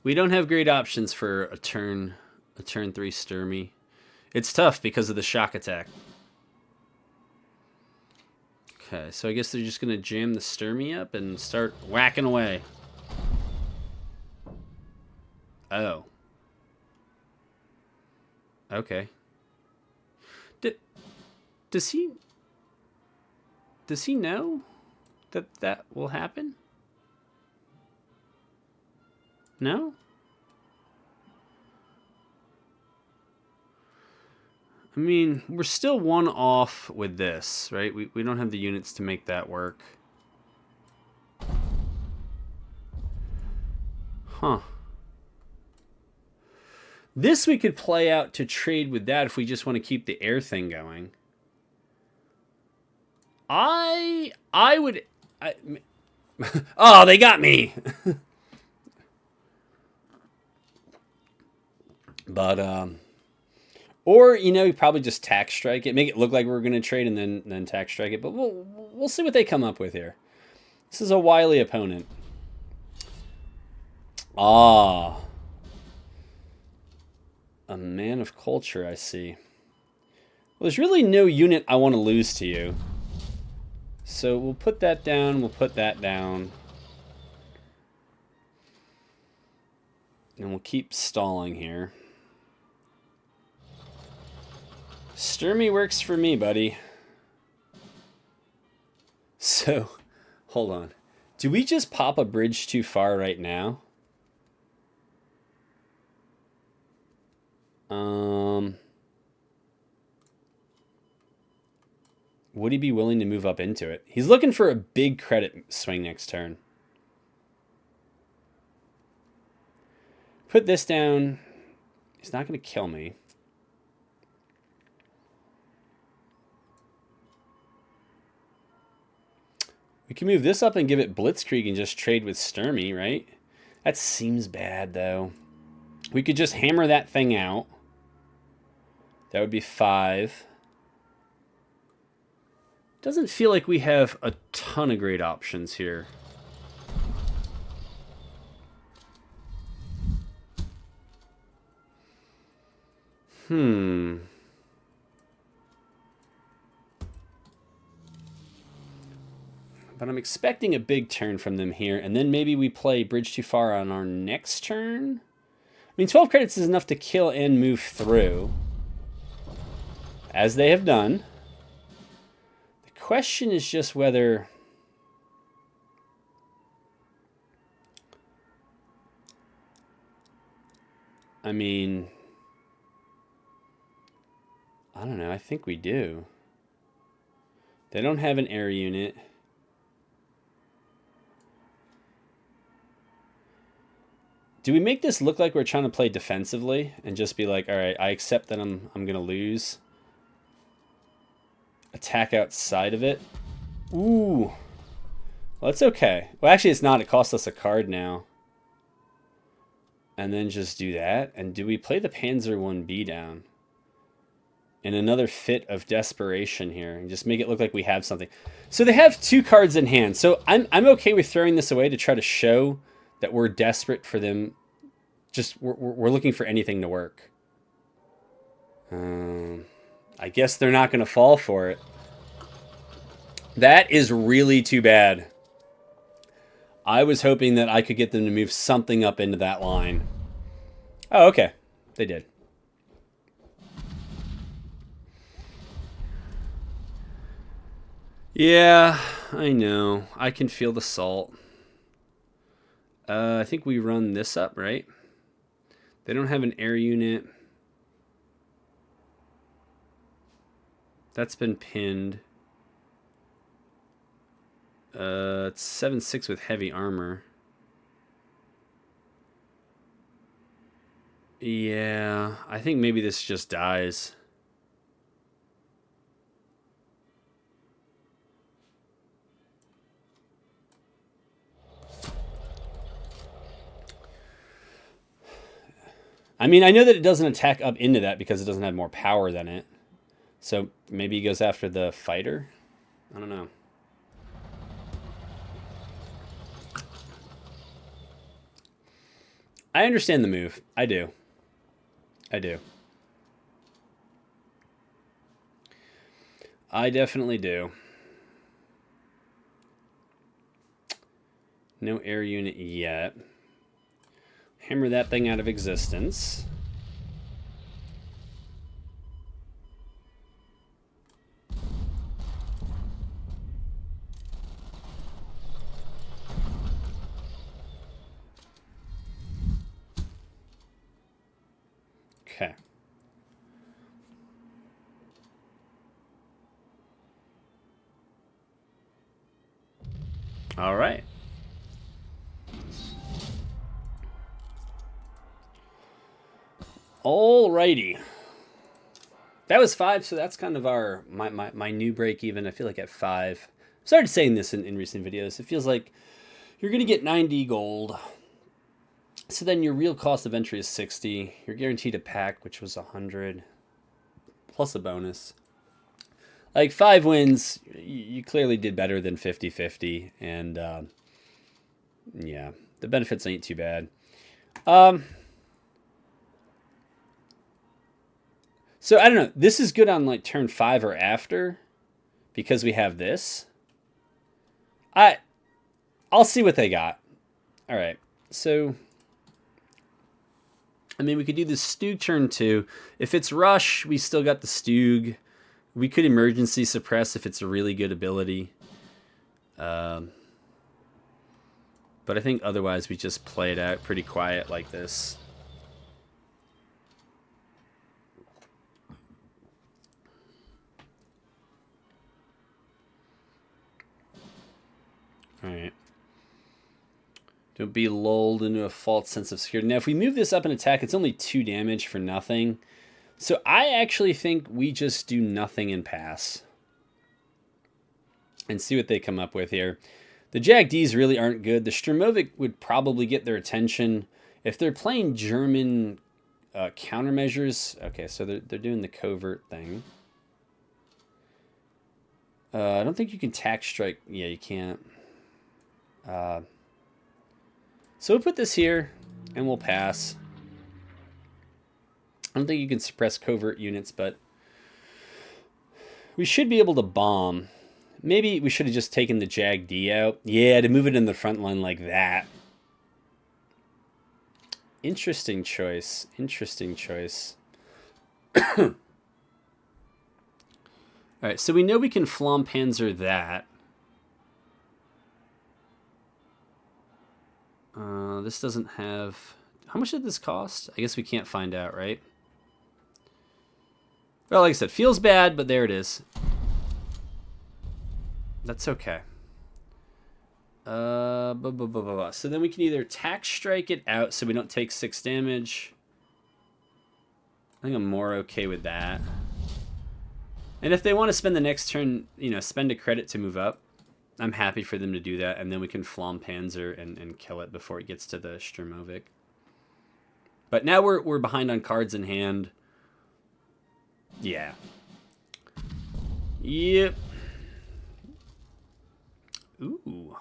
We don't have great options for a turn 3 Sturmy. It's tough because of the shock attack. Okay, so I guess they're just going to jam the Sturmy up and start whacking away. Oh. Okay. Does he know that that will happen? No? I mean, we're still one off with this, right? We don't have the units to make that work. Huh. This we could play out to trade with that if we just want to keep the air thing going. I would... oh, they got me! But, or, you know, you probably just tax strike it. Make it look like we're going to trade and then tax strike it. But we'll see what they come up with here. This is a wily opponent. Ah. A man of culture, I see. Well, there's really no unit I want to lose to you. So we'll put that down. We'll put that down. And we'll keep stalling here. Sturmy works for me, buddy. So, hold on. Do we just pop a bridge too far right now? Would he be willing to move up into it? He's looking for a big credit swing next turn. Put this down. He's not going to kill me. We can move this up and give it Blitzkrieg and just trade with Sturmy, right? That seems bad, though. We could just hammer that thing out. That would be 5. Doesn't feel like we have a ton of great options here. But I'm expecting a big turn from them here, and then maybe we play bridge too far on our next turn. I mean, 12 credits is enough to kill and move through, as they have done. The question is just whether... I mean... I don't know, I think we do. They don't have an air unit. Do we make this look like we're trying to play defensively and just be like, all right, I accept that I'm going to lose. Attack outside of it. Ooh. Well, that's okay. Well, actually, it's not. It costs us a card now. And then just do that. And do we play the Panzer I-B down? In another fit of desperation here. And just make it look like we have something. So they have 2 cards in hand. So I'm okay with throwing this away to try to show that we're desperate for them. Just, we're looking for anything to work. I guess they're not going to fall for it. That is really too bad. I was hoping that I could get them to move something up into that line. Oh, okay. They did. Yeah, I know. I can feel the salt. I think we run this up, right? They don't have an air unit. That's been pinned. It's 7/6 with heavy armor. Yeah, I think maybe this just dies. I mean, I know that it doesn't attack up into that because it doesn't have more power than it. So maybe he goes after the fighter? I don't know. I understand the move. I do. I do. I definitely do. No air unit yet. Hammer that thing out of existence. Okay. All right. Alrighty. That was 5, so that's kind of our my new break even. I feel like at 5. I started saying this in recent videos. It feels like you're going to get 90 gold. So then your real cost of entry is 60. You're guaranteed a pack, which was 100. Plus a bonus. Like 5 wins, you clearly did better than 50-50. And yeah, the benefits ain't too bad. So I don't know. This is good on like turn 5 or after because we have this. I'll see what they got. All right. So I mean, we could do the Stug turn 2. If it's rush, we still got the Stug. We could emergency suppress if it's a really good ability. But I think otherwise we just play it out pretty quiet like this. All right. Don't be lulled into a false sense of security. Now, if we move this up and attack, it's only 2 damage for nothing. So I actually think we just do nothing and pass. And see what they come up with here. The JAG-Ds really aren't good. The Sturmovik would probably get their attention. If they're playing German countermeasures... Okay, so they're doing the covert thing. I don't think you can tack strike. Yeah, you can't. So we'll put this here, and we'll pass. I don't think you can suppress covert units, but we should be able to bomb. Maybe we should have just taken the JAG-D out. Yeah, to move it in the front line like that. Interesting choice. Interesting choice. All right, so we know we can FLAMMPANZER that. This doesn't have... How much did this cost? I guess we can't find out, right? Well, like I said, feels bad, but there it is. That's okay. So then we can either tack strike it out so we don't take 6 damage. I think I'm more okay with that. And if they want to spend the next turn, you know, spend a credit to move up, I'm happy for them to do that, and then we can FLAMMPANZER and kill it before it gets to the Sturmovik. But now we're behind on cards in hand. Yeah. Yep. Ooh.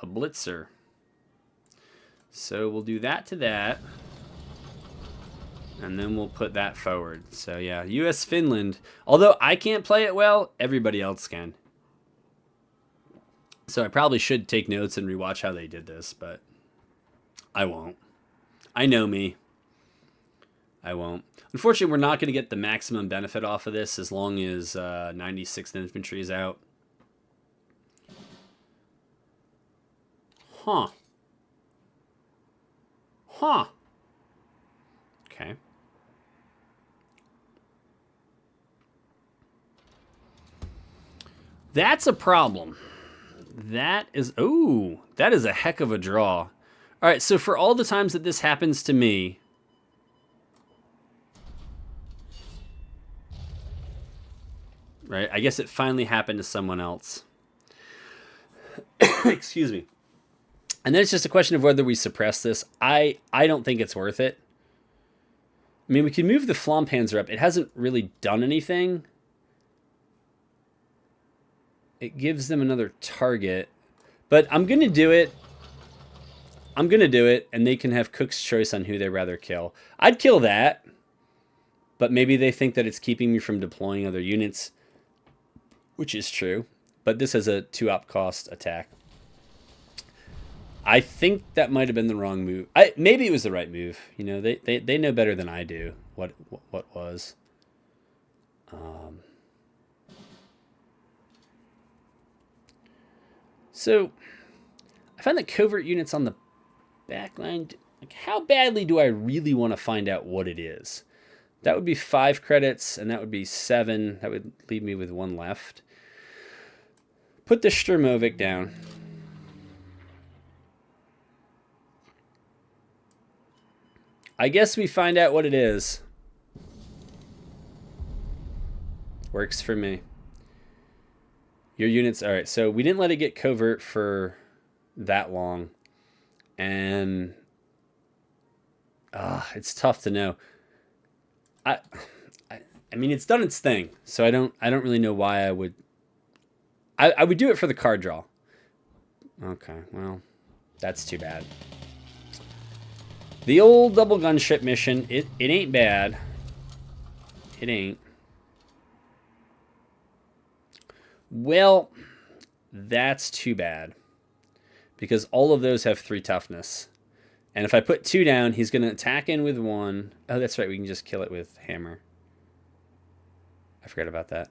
A Blitzer. So we'll do that to that. And then we'll put that forward. So yeah, US-Finland. Although I can't play it well, everybody else can. So I probably should take notes and rewatch how they did this, but I won't. I know me. I won't. Unfortunately, we're not going to get the maximum benefit off of this as long as 96th Infantry is out. Huh. Huh. Okay. That's a problem. That is... Ooh, that is a heck of a draw. All right, so for all the times that this happens to me... Right, I guess it finally happened to someone else. Excuse me. And then it's just a question of whether we suppress this. I don't think it's worth it. I mean, we can move the FLAMMPANZER up. It hasn't really done anything. It gives them another target. But I'm going to do it. I'm going to do it, and they can have Cook's choice on who they'd rather kill. I'd kill that, but maybe they think that it's keeping me from deploying other units, which is true. But this has a 2-op cost attack. I think that might have been the wrong move. Maybe it was the right move. You know, they know better than I do what was. So I find that covert units on the back line, like, how badly do I really want to find out what it is? That would be 5 credits, and that would be 7. That would leave me with 1 left. Put the Sturmovik down. I guess we find out what it is. Works for me. Your units, all right, so we didn't let it get covert for that long. And it's tough to know. I mean, it's done its thing, so I don't really know why I would do it for the card draw. Okay, well, that's too bad. The old double gunship mission, it ain't bad. It ain't. Well, that's too bad. Because all of those have 3 toughness. And if I put 2 down, he's going to attack in with 1. Oh, that's right, we can just kill it with hammer. I forgot about that.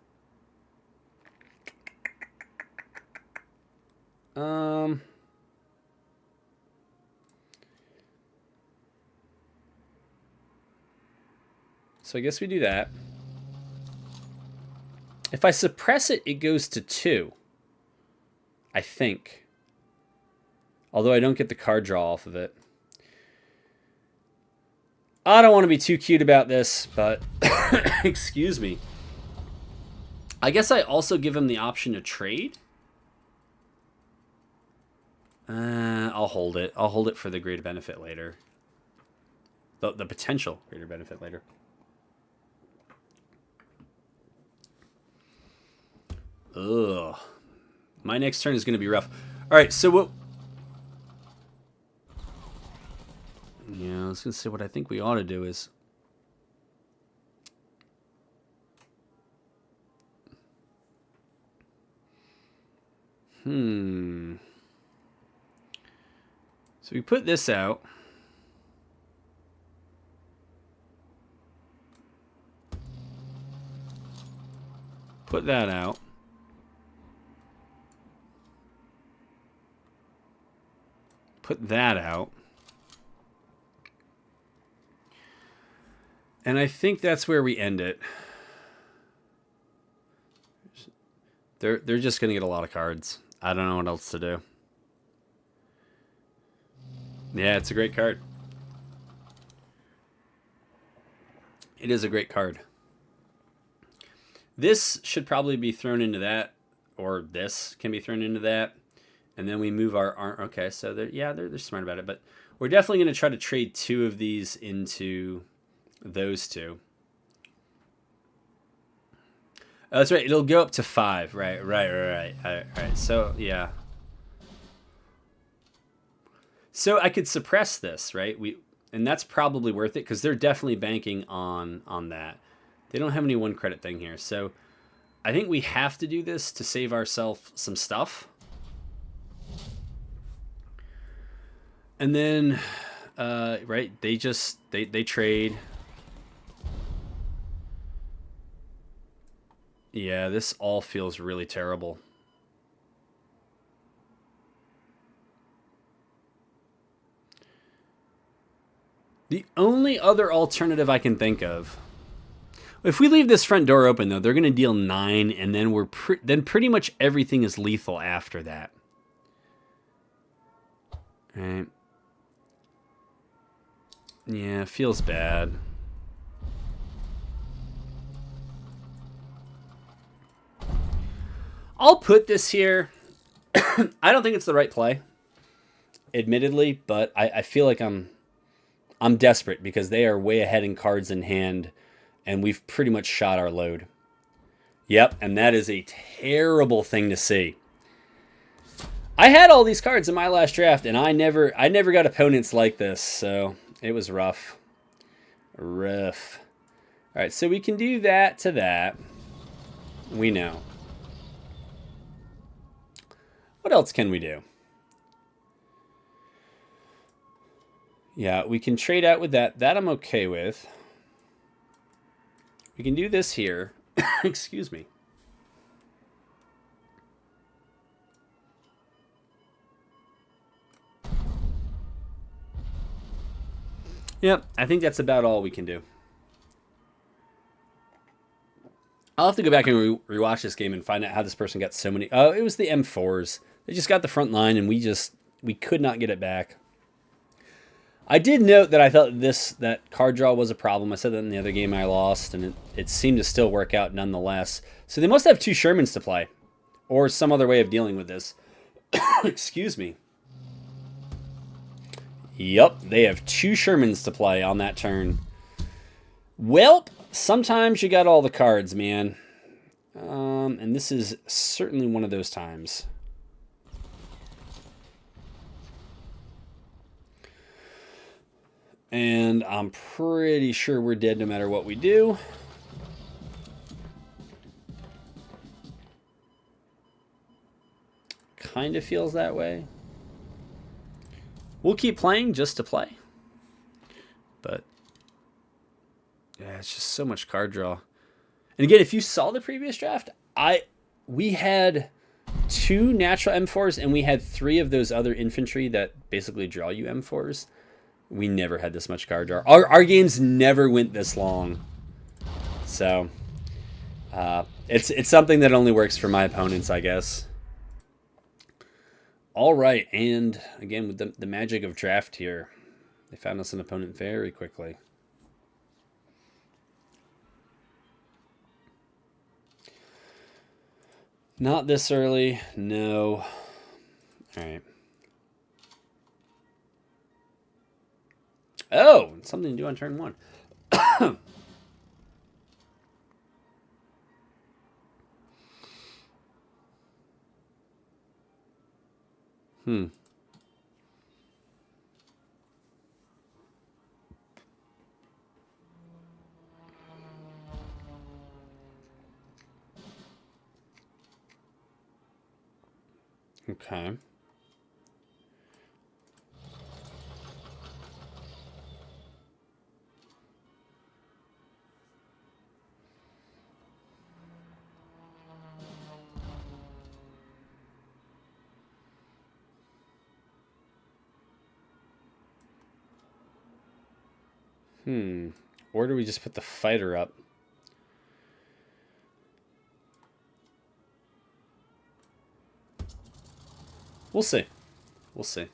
So I guess we do that. If I suppress it, it goes to 2. I think. Although I don't get the card draw off of it. I don't want to be too cute about this, but excuse me. I guess I also give him the option to trade. I'll hold it. I'll hold it for the greater benefit later. The potential greater benefit later. Ugh. My next turn is going to be rough. All right, so what... Yeah, I was going to say what I think we ought to do is... So we put this out. Put that out. Put that out. And I think that's where we end it. They're just going to get a lot of cards. I don't know what else to do. Yeah, it's a great card. It is a great card. This should probably be thrown into that, or this can be thrown into that. And then we move our arm. Okay, so they're smart about it. But we're definitely going to try to trade 2 of these into those 2. Oh, that's right. It'll go up to 5. Right. All right. So, yeah. So I could suppress this, right? And that's probably worth it because they're definitely banking on that. They don't have any 1 credit thing here. So I think we have to do this to save ourselves some stuff. And then, right, they trade. Yeah, this all feels really terrible. The only other alternative I can think of, if we leave this front door open, though, they're going to deal 9, and then then pretty much everything is lethal after that. Right. Yeah, it feels bad. I'll put this here. I don't think it's the right play, admittedly, but I feel like I'm desperate because they are way ahead in cards in hand, and we've pretty much shot our load. Yep, and that is a terrible thing to see. I had all these cards in my last draft, and I never got opponents like this, so it was rough. Rough. All right, so we can do that to that. We know. What else can we do? Yeah, we can trade out with that. That I'm okay with. We can do this here. Excuse me. Yep, I think that's about all we can do. I'll have to go back and rewatch this game and find out how this person got so many. Oh, it was the M4s. They just got the front line, and we could not get it back. I did note that I thought that card draw was a problem. I said that in the other game I lost, and it seemed to still work out nonetheless. So they must have 2 Shermans to play, or some other way of dealing with this. Excuse me. Yup, they have 2 Shermans to play on that turn. Welp, sometimes you got all the cards, man. And this is certainly one of those times. And I'm pretty sure we're dead no matter what we do. Kind of feels that way. We'll keep playing just to play. But yeah, it's just so much card draw. And again, if you saw the previous draft, we had 2 natural M4s and we had 3 of those other infantry that basically draw you M4s. We never had this much card draw. Our games never went this long. So it's something that only works for my opponents, I guess. All right, and again with the magic of draft here, they found us an opponent very quickly. Not this early, no. All right. Oh, something to do on turn 1. Okay. Or do we just put the fighter up? We'll see. We'll see.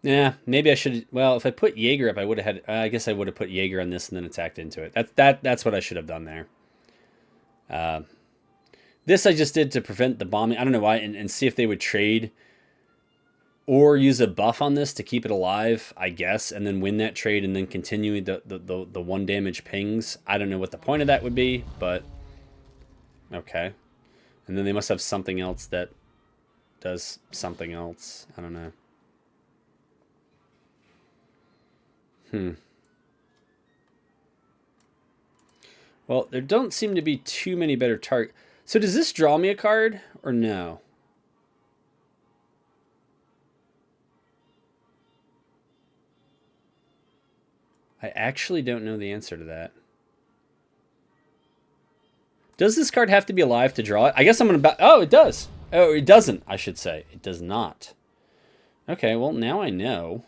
Yeah, maybe I should. Well, if I put Jaeger up, I would have had. I guess I would have put Jaeger on this and then attacked into it. That's what I should have done there. This I just did to prevent the bombing. I don't know why, and see if they would trade or use a buff on this to keep it alive, I guess, and then win that trade and then continue the 1 damage pings. I don't know what the point of that would be, but okay. And then they must have something else that does something else. I don't know. Well, there don't seem to be too many better targets. So does this draw me a card or no? I actually don't know the answer to that. Does this card have to be alive to draw it? I guess I'm going to... Oh, it does. Oh, it doesn't, I should say. It does not. Okay, well, now I know.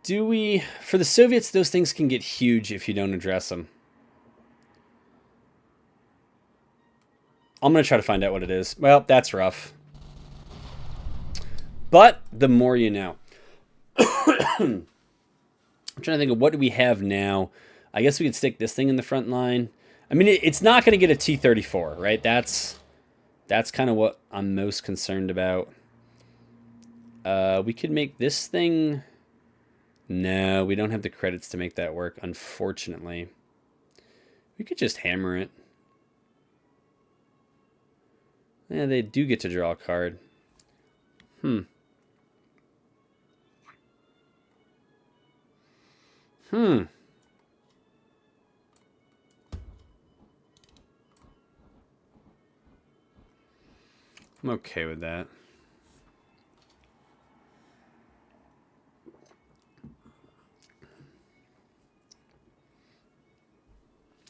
Do we... For the Soviets, those things can get huge if you don't address them. I'm going to try to find out what it is. Well, that's rough. But the more you know. I'm trying to think of what do we have now. I guess we could stick this thing in the front line. I mean, it's not going to get a T-34, right? That's kind of what I'm most concerned about. We could make this thing... No, we don't have the credits to make that work, unfortunately. We could just hammer it. Yeah, they do get to draw a card. I'm okay with that.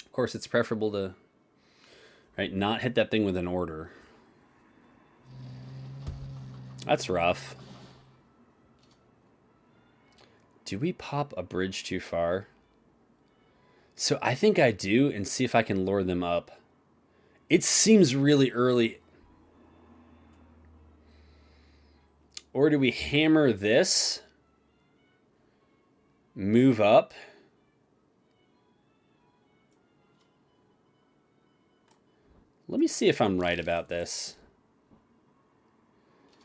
Of course, it's preferable to Right? Not hit that thing with an order. That's rough. Do we pop a bridge too far? So I think I do, and see if I can lure them up. It seems really early. Or do we hammer this? Move up? Let me see if I'm right about this.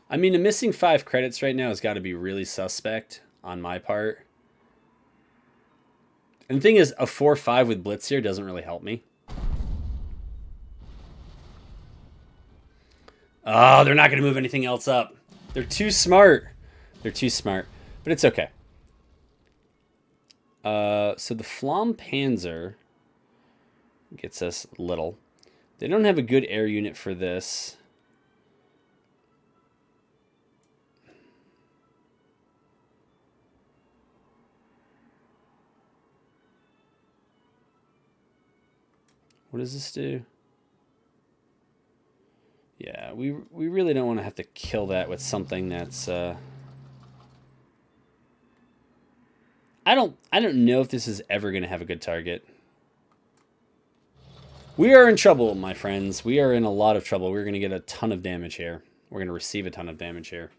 I mean, a missing 5 credits right now has got to be really suspect on my part. And the thing is, a 4-5 with Blitz here doesn't really help me. Oh, they're not going to move anything else up. They're too smart. They're too smart. But it's okay. So the FLAMMPANZER gets us little. They don't have a good air unit for this. What does this do? Yeah, we really don't want to have to kill that with something that's I don't know if this is ever going to have a good target. We are in trouble, my friends. We are in a lot of trouble. We're going to get a ton of damage here. We're going to receive a ton of damage here.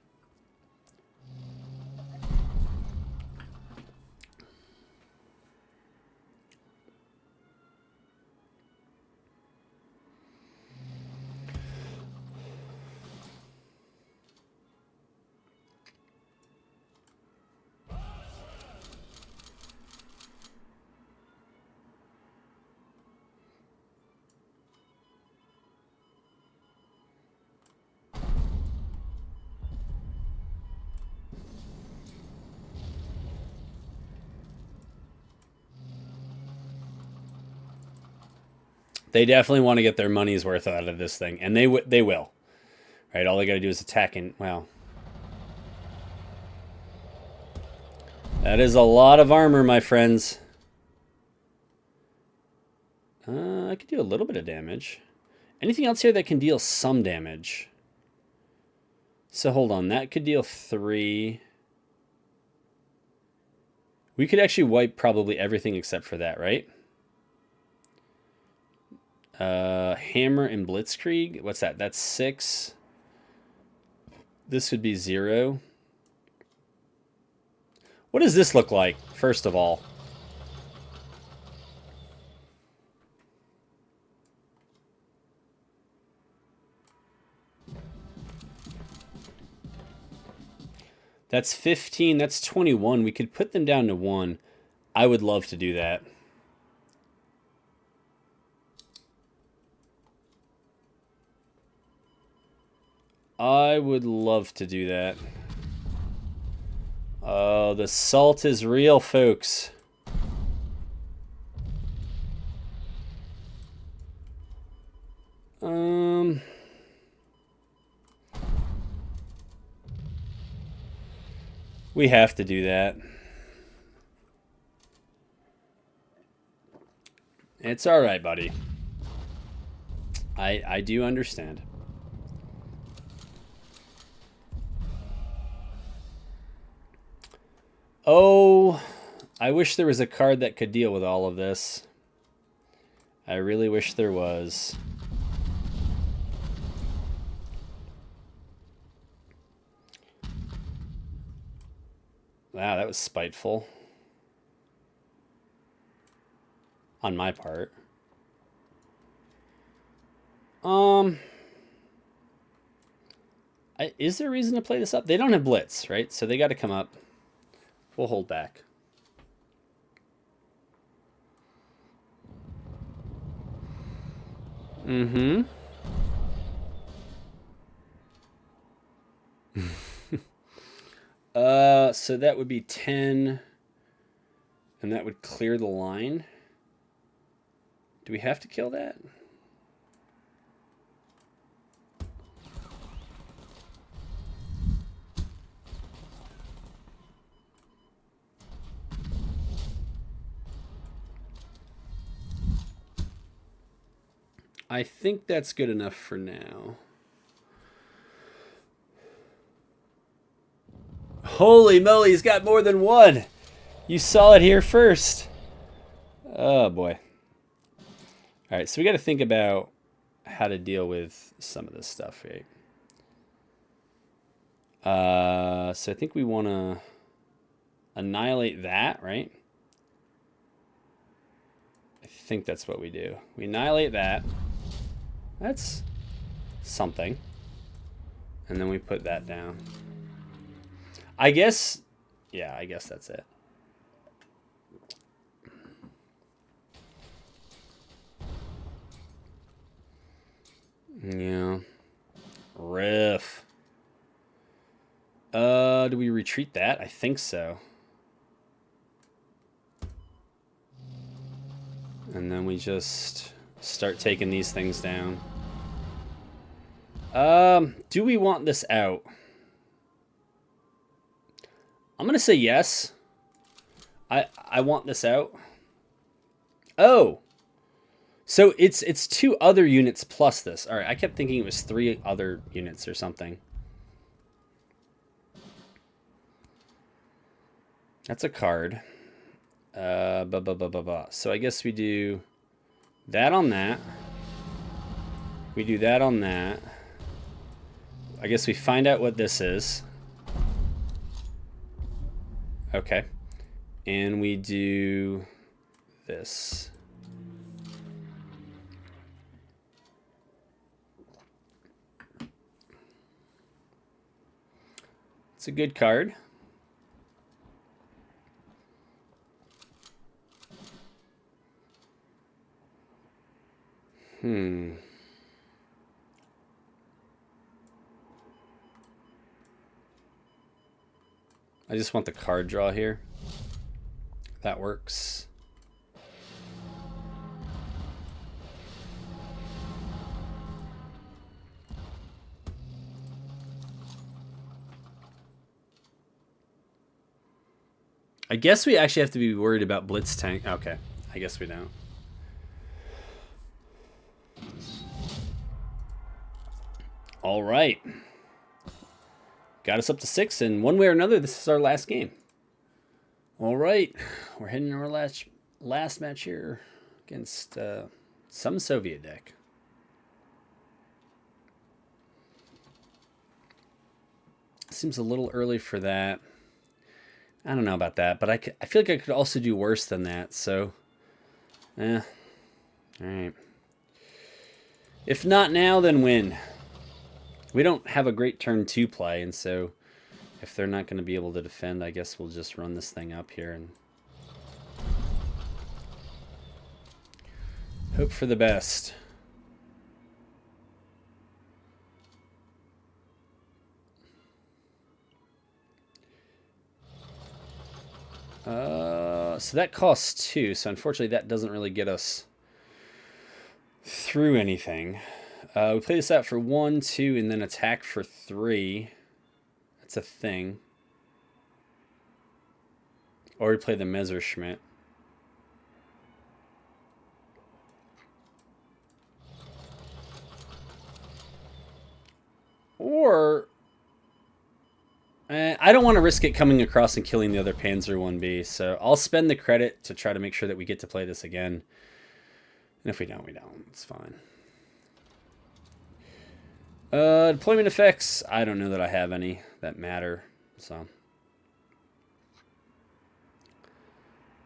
They definitely want to get their money's worth out of this thing, and they will. Right? All they got to do is attack, and well, that is a lot of armor, my friends. I could do a little bit of damage. Anything else here that can deal some damage? So hold on, that could deal 3. We could actually wipe probably everything except for that, right? Hammer and Blitzkrieg. What's that? That's 6. This would be 0. What does this look like, first of all? That's 15. That's 21. We could put them down to 1. I would love to do that. I would love to do that. Oh, the salt is real, folks. We have to do that. It's all right, buddy. I do understand. Oh, I wish there was a card that could deal with all of this. I really wish there was. Wow, that was spiteful. On my part. Is there a reason to play this up? They don't have Blitz, right? So they got to come up. We'll hold back. Mm-hmm. So that would be 10. And that would clear the line. Do we have to kill that? I think that's good enough for now. Holy moly, he's got more than one. You saw it here first. Oh, boy. All right, so we got to think about how to deal with some of this stuff, right? So I think we want to annihilate that, right? I think that's what we do. We annihilate that. That's something. And then we put that down. I guess, yeah, I guess that's it. Yeah. Riff. Do we retreat that? I think so. And then we just start taking these things down. Do we want this out? I'm gonna say yes. I want this out. Oh. So it's 2 other units plus this. All right, I kept thinking it was 3 other units or something. That's a card. So I guess we do that on that. We do that on that. I guess we find out what this is. Okay. And we do this. It's a good card. I just want the card draw here. That works. I guess we actually have to be worried about Blitz tank. Okay, I guess we don't. All right. Got us up to 6, and one way or another, this is our last game. All right, we're heading to our last match here against some Soviet deck. Seems a little early for that. I don't know about that, but I feel like I could also do worse than that, so... All right. If not now, then when? We don't have a great turn 2 play, and so if they're not going to be able to defend, I guess we'll just run this thing up here and hope for the best. So that costs 2, so unfortunately that doesn't really get us through anything. We play this out for 1, 2, and then attack for 3. That's a thing. Or we play the Messerschmitt. Or... I don't want to risk it coming across and killing the other Panzer I-B, so I'll spend the credit to try to make sure that we get to play this again. And if we don't, we don't. It's fine. Deployment effects. I don't know that I have any that matter, so.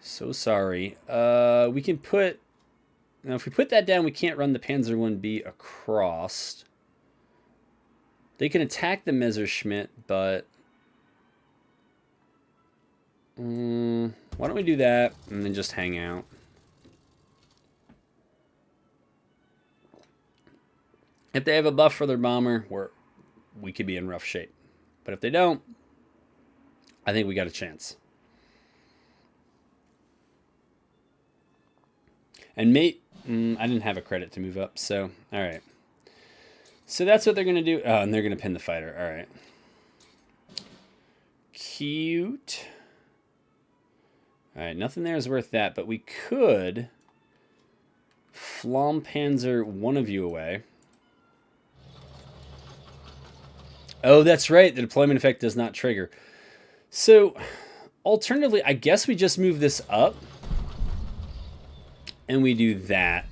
So sorry. We can put... Now, if we put that down, we can't run the Panzer I-B across. They can attack the Messerschmitt, but... why don't we do that and then just hang out? If they have a buff for their bomber, we could be in rough shape. But if they don't, I think we got a chance. And mate, I didn't have a credit to move up, so all right. So that's what they're going to do. Oh, and they're going to pin the fighter. All right. Cute. All right, nothing there is worth that, but we could FLAMMPANZER one of you away. Oh, that's right. The deployment effect does not trigger. So, alternatively, I guess we just move this up. And we do that.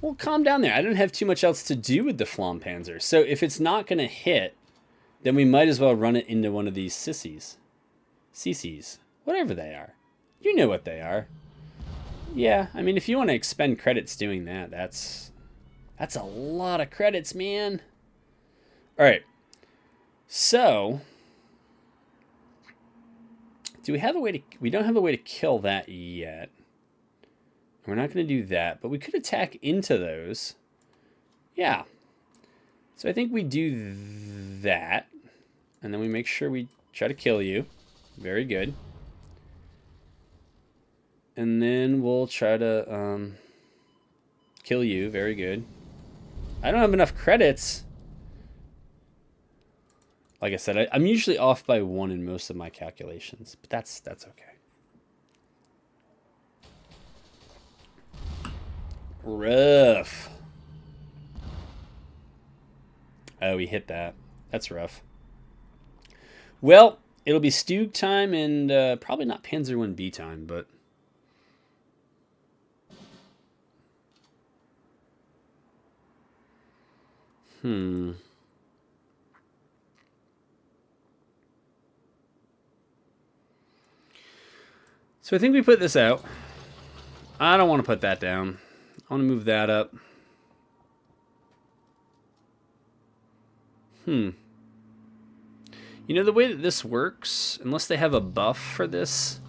Well, calm down there. I don't have too much else to do with the FLAMMPANZER. So if it's not going to hit, then we might as well run it into one of these sissies. CCs. Whatever they are. You know what they are. Yeah, I mean, if you want to expend credits doing that, that's a lot of credits, man. All right. So, do we have a way to... We don't have a way to kill that yet. We're not going to do that, but we could attack into those. Yeah. So I think we do that. And then we make sure we try to kill you. Very good. And then we'll try to kill you. Very good. I don't have enough credits. Like I said, I'm usually off by 1 in most of my calculations, but that's okay. Rough. Oh, we hit that. That's rough. Well, it'll be STUG time and probably not Panzer I-B time, but... So I think we put this out. I don't want to put that down. I want to move that up. You know, the way that this works, unless they have a buff for this,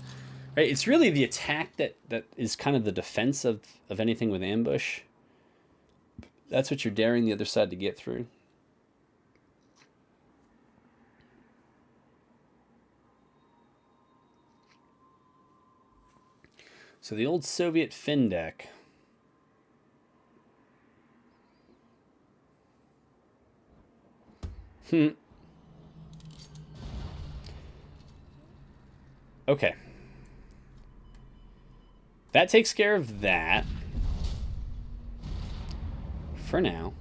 right? It's really the attack that is kind of the defense of anything with ambush. That's what you're daring the other side to get through. So the old Soviet fin deck. Okay. That takes care of that. For now.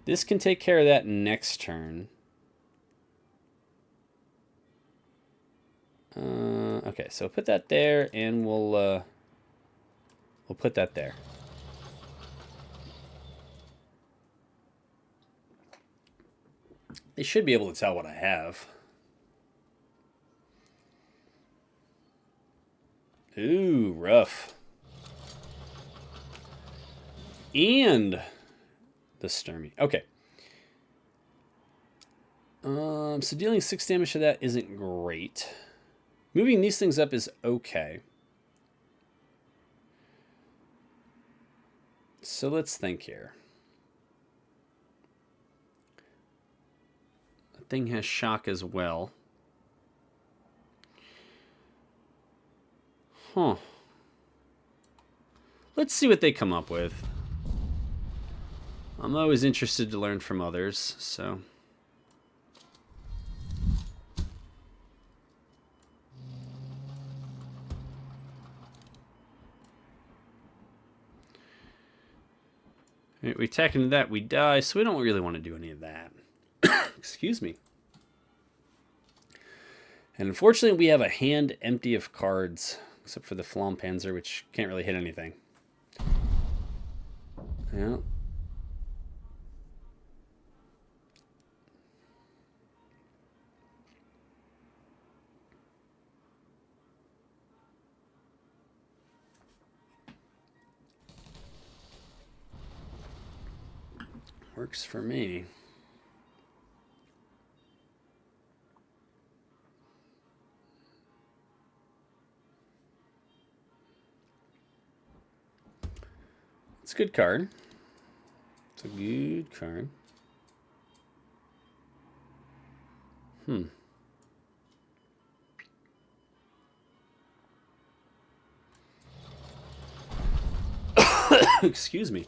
This can take care of that next turn. Okay, so put that there, and we'll put that there. They should be able to tell what I have. Ooh, rough. And the Sturmy. Okay. So dealing 6 damage to that isn't great. Moving these things up is okay. So let's think here. The thing has shock as well. Huh. Let's see what they come up with. I'm always interested to learn from others, so... Right, we attack into that, we die, so we don't really want to do any of that. Excuse me. And unfortunately, we have a hand empty of cards, except for the FLAMMPANZER, which can't really hit anything. Yeah. Works for me. It's a good card. It's a good card. Excuse me.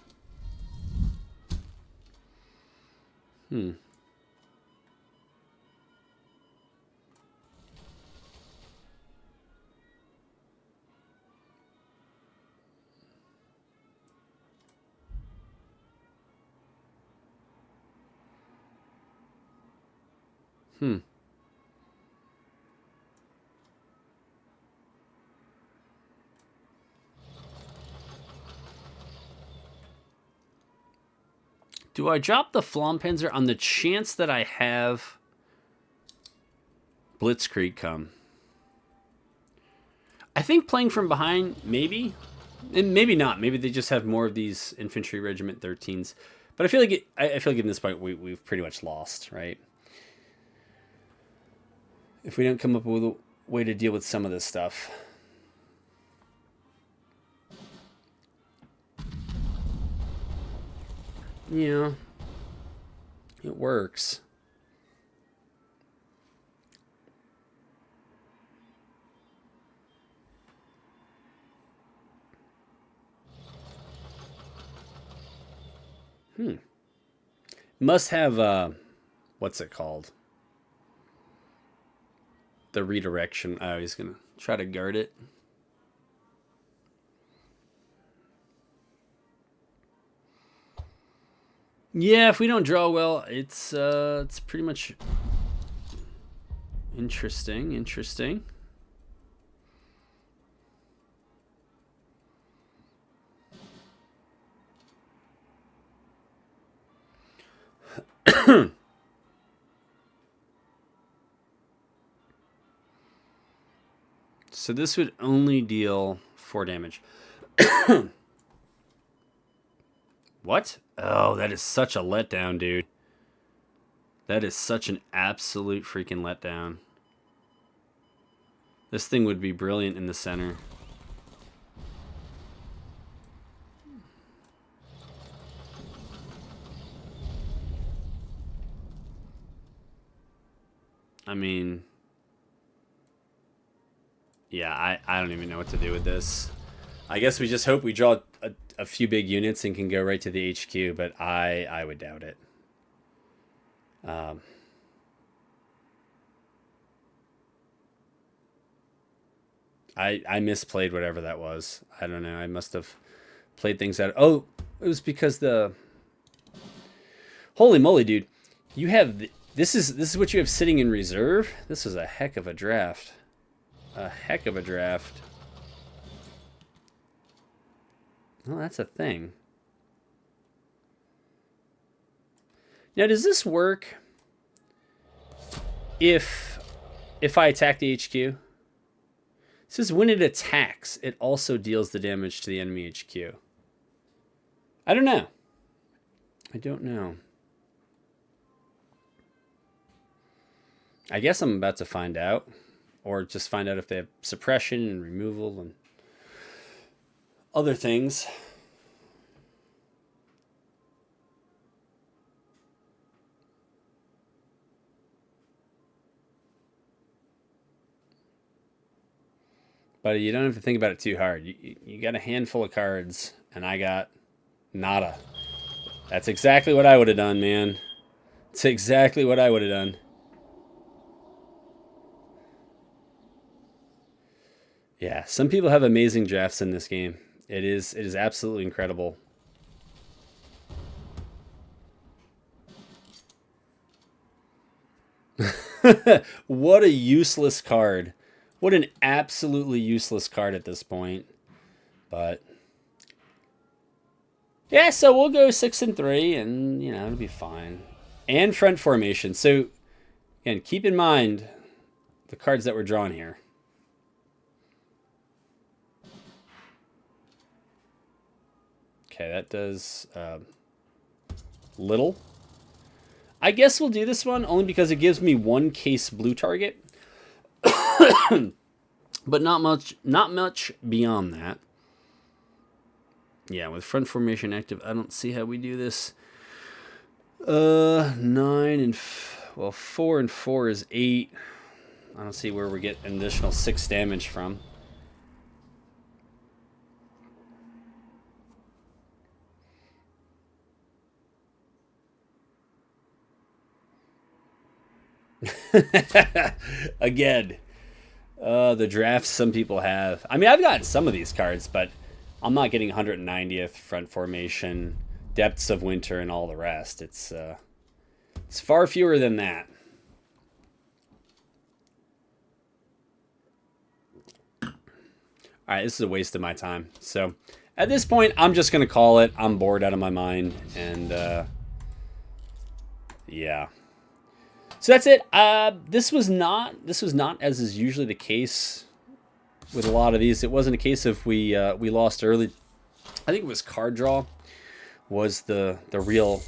Hmm. Do I drop the FLAMMPANZER on the chance that I have BLITZKRIEG come? I think playing from behind, maybe. And maybe not. Maybe they just have more of these Infantry Regiment 13s. But I feel like I feel like at this point we've pretty much lost, right? If we don't come up with a way to deal with some of this stuff. Yeah. It works. Must have, what's it called? The redirection. Oh, he's going to try to guard it. Yeah, if we don't draw well, it's pretty much interesting. Interesting. So this would only deal 4 damage. What? Oh, that is such a letdown, dude. That is such an absolute freaking letdown. This thing would be brilliant in the center. I mean, yeah, I don't even know what to do with this. I guess we just hope we draw a few big units and can go right to the HQ, but I would doubt it. I misplayed whatever that was. I don't know. I must have played things out. Oh, it was because the... Holy moly, dude. You have... This is what you have sitting in reserve? This was a heck of a draft. A heck of a draft. Well, that's a thing. Now, does this work if I attack the HQ? It says when it attacks, it also deals the damage to the enemy HQ. I don't know. I don't know. I guess I'm about to find out. Or just find out if they have suppression and removal and other things. But you don't have to think about it too hard. You got a handful of cards, and I got nada. That's exactly what I would have done, man. It's exactly what I would have done. Yeah, some people have amazing drafts in this game. It is absolutely incredible. What a useless card. What an absolutely useless card at this point. But yeah, so we'll go 6-3 and you know, it'll be fine. And front formation. So again, keep in mind the cards that we're drawing here. Okay, that does little. I guess we'll do this one only because it gives me 1 case blue target. But not much beyond that. Yeah, with front formation active, I don't see how we do this. 9 and well, 4 and 4 is 8. I don't see where we get an additional 6 damage from. Again, the drafts some people have. I mean, I've gotten some of these cards, but I'm not getting 190th front formation, depths of winter, and all the rest. It's far fewer than that. All right, this is a waste of my time. So at this point, I'm just going to call it. I'm bored out of my mind. And yeah. So that's it. This was not as is usually the case with a lot of these. It wasn't a case of we lost early. I think it was card draw was the real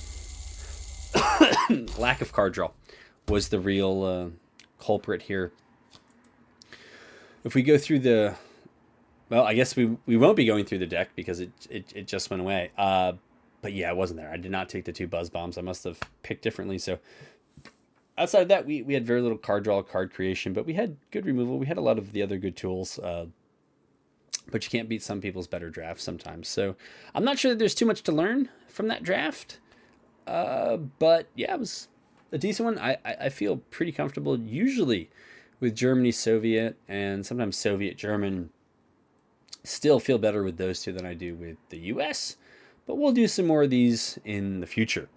lack of card draw was the real culprit here. If we go through the, well, I guess we won't be going through the deck because it just went away. But yeah, it wasn't there. I did not take the 2 buzz bombs. I must have picked differently. So outside of that, we had very little card draw, card creation, but we had good removal. We had a lot of the other good tools. But you can't beat some people's better drafts sometimes. So I'm not sure that there's too much to learn from that draft. But yeah, it was a decent one. I feel pretty comfortable usually with Germany, Soviet, and sometimes Soviet, German. Still feel better with those two than I do with the US. But we'll do some more of these in the future.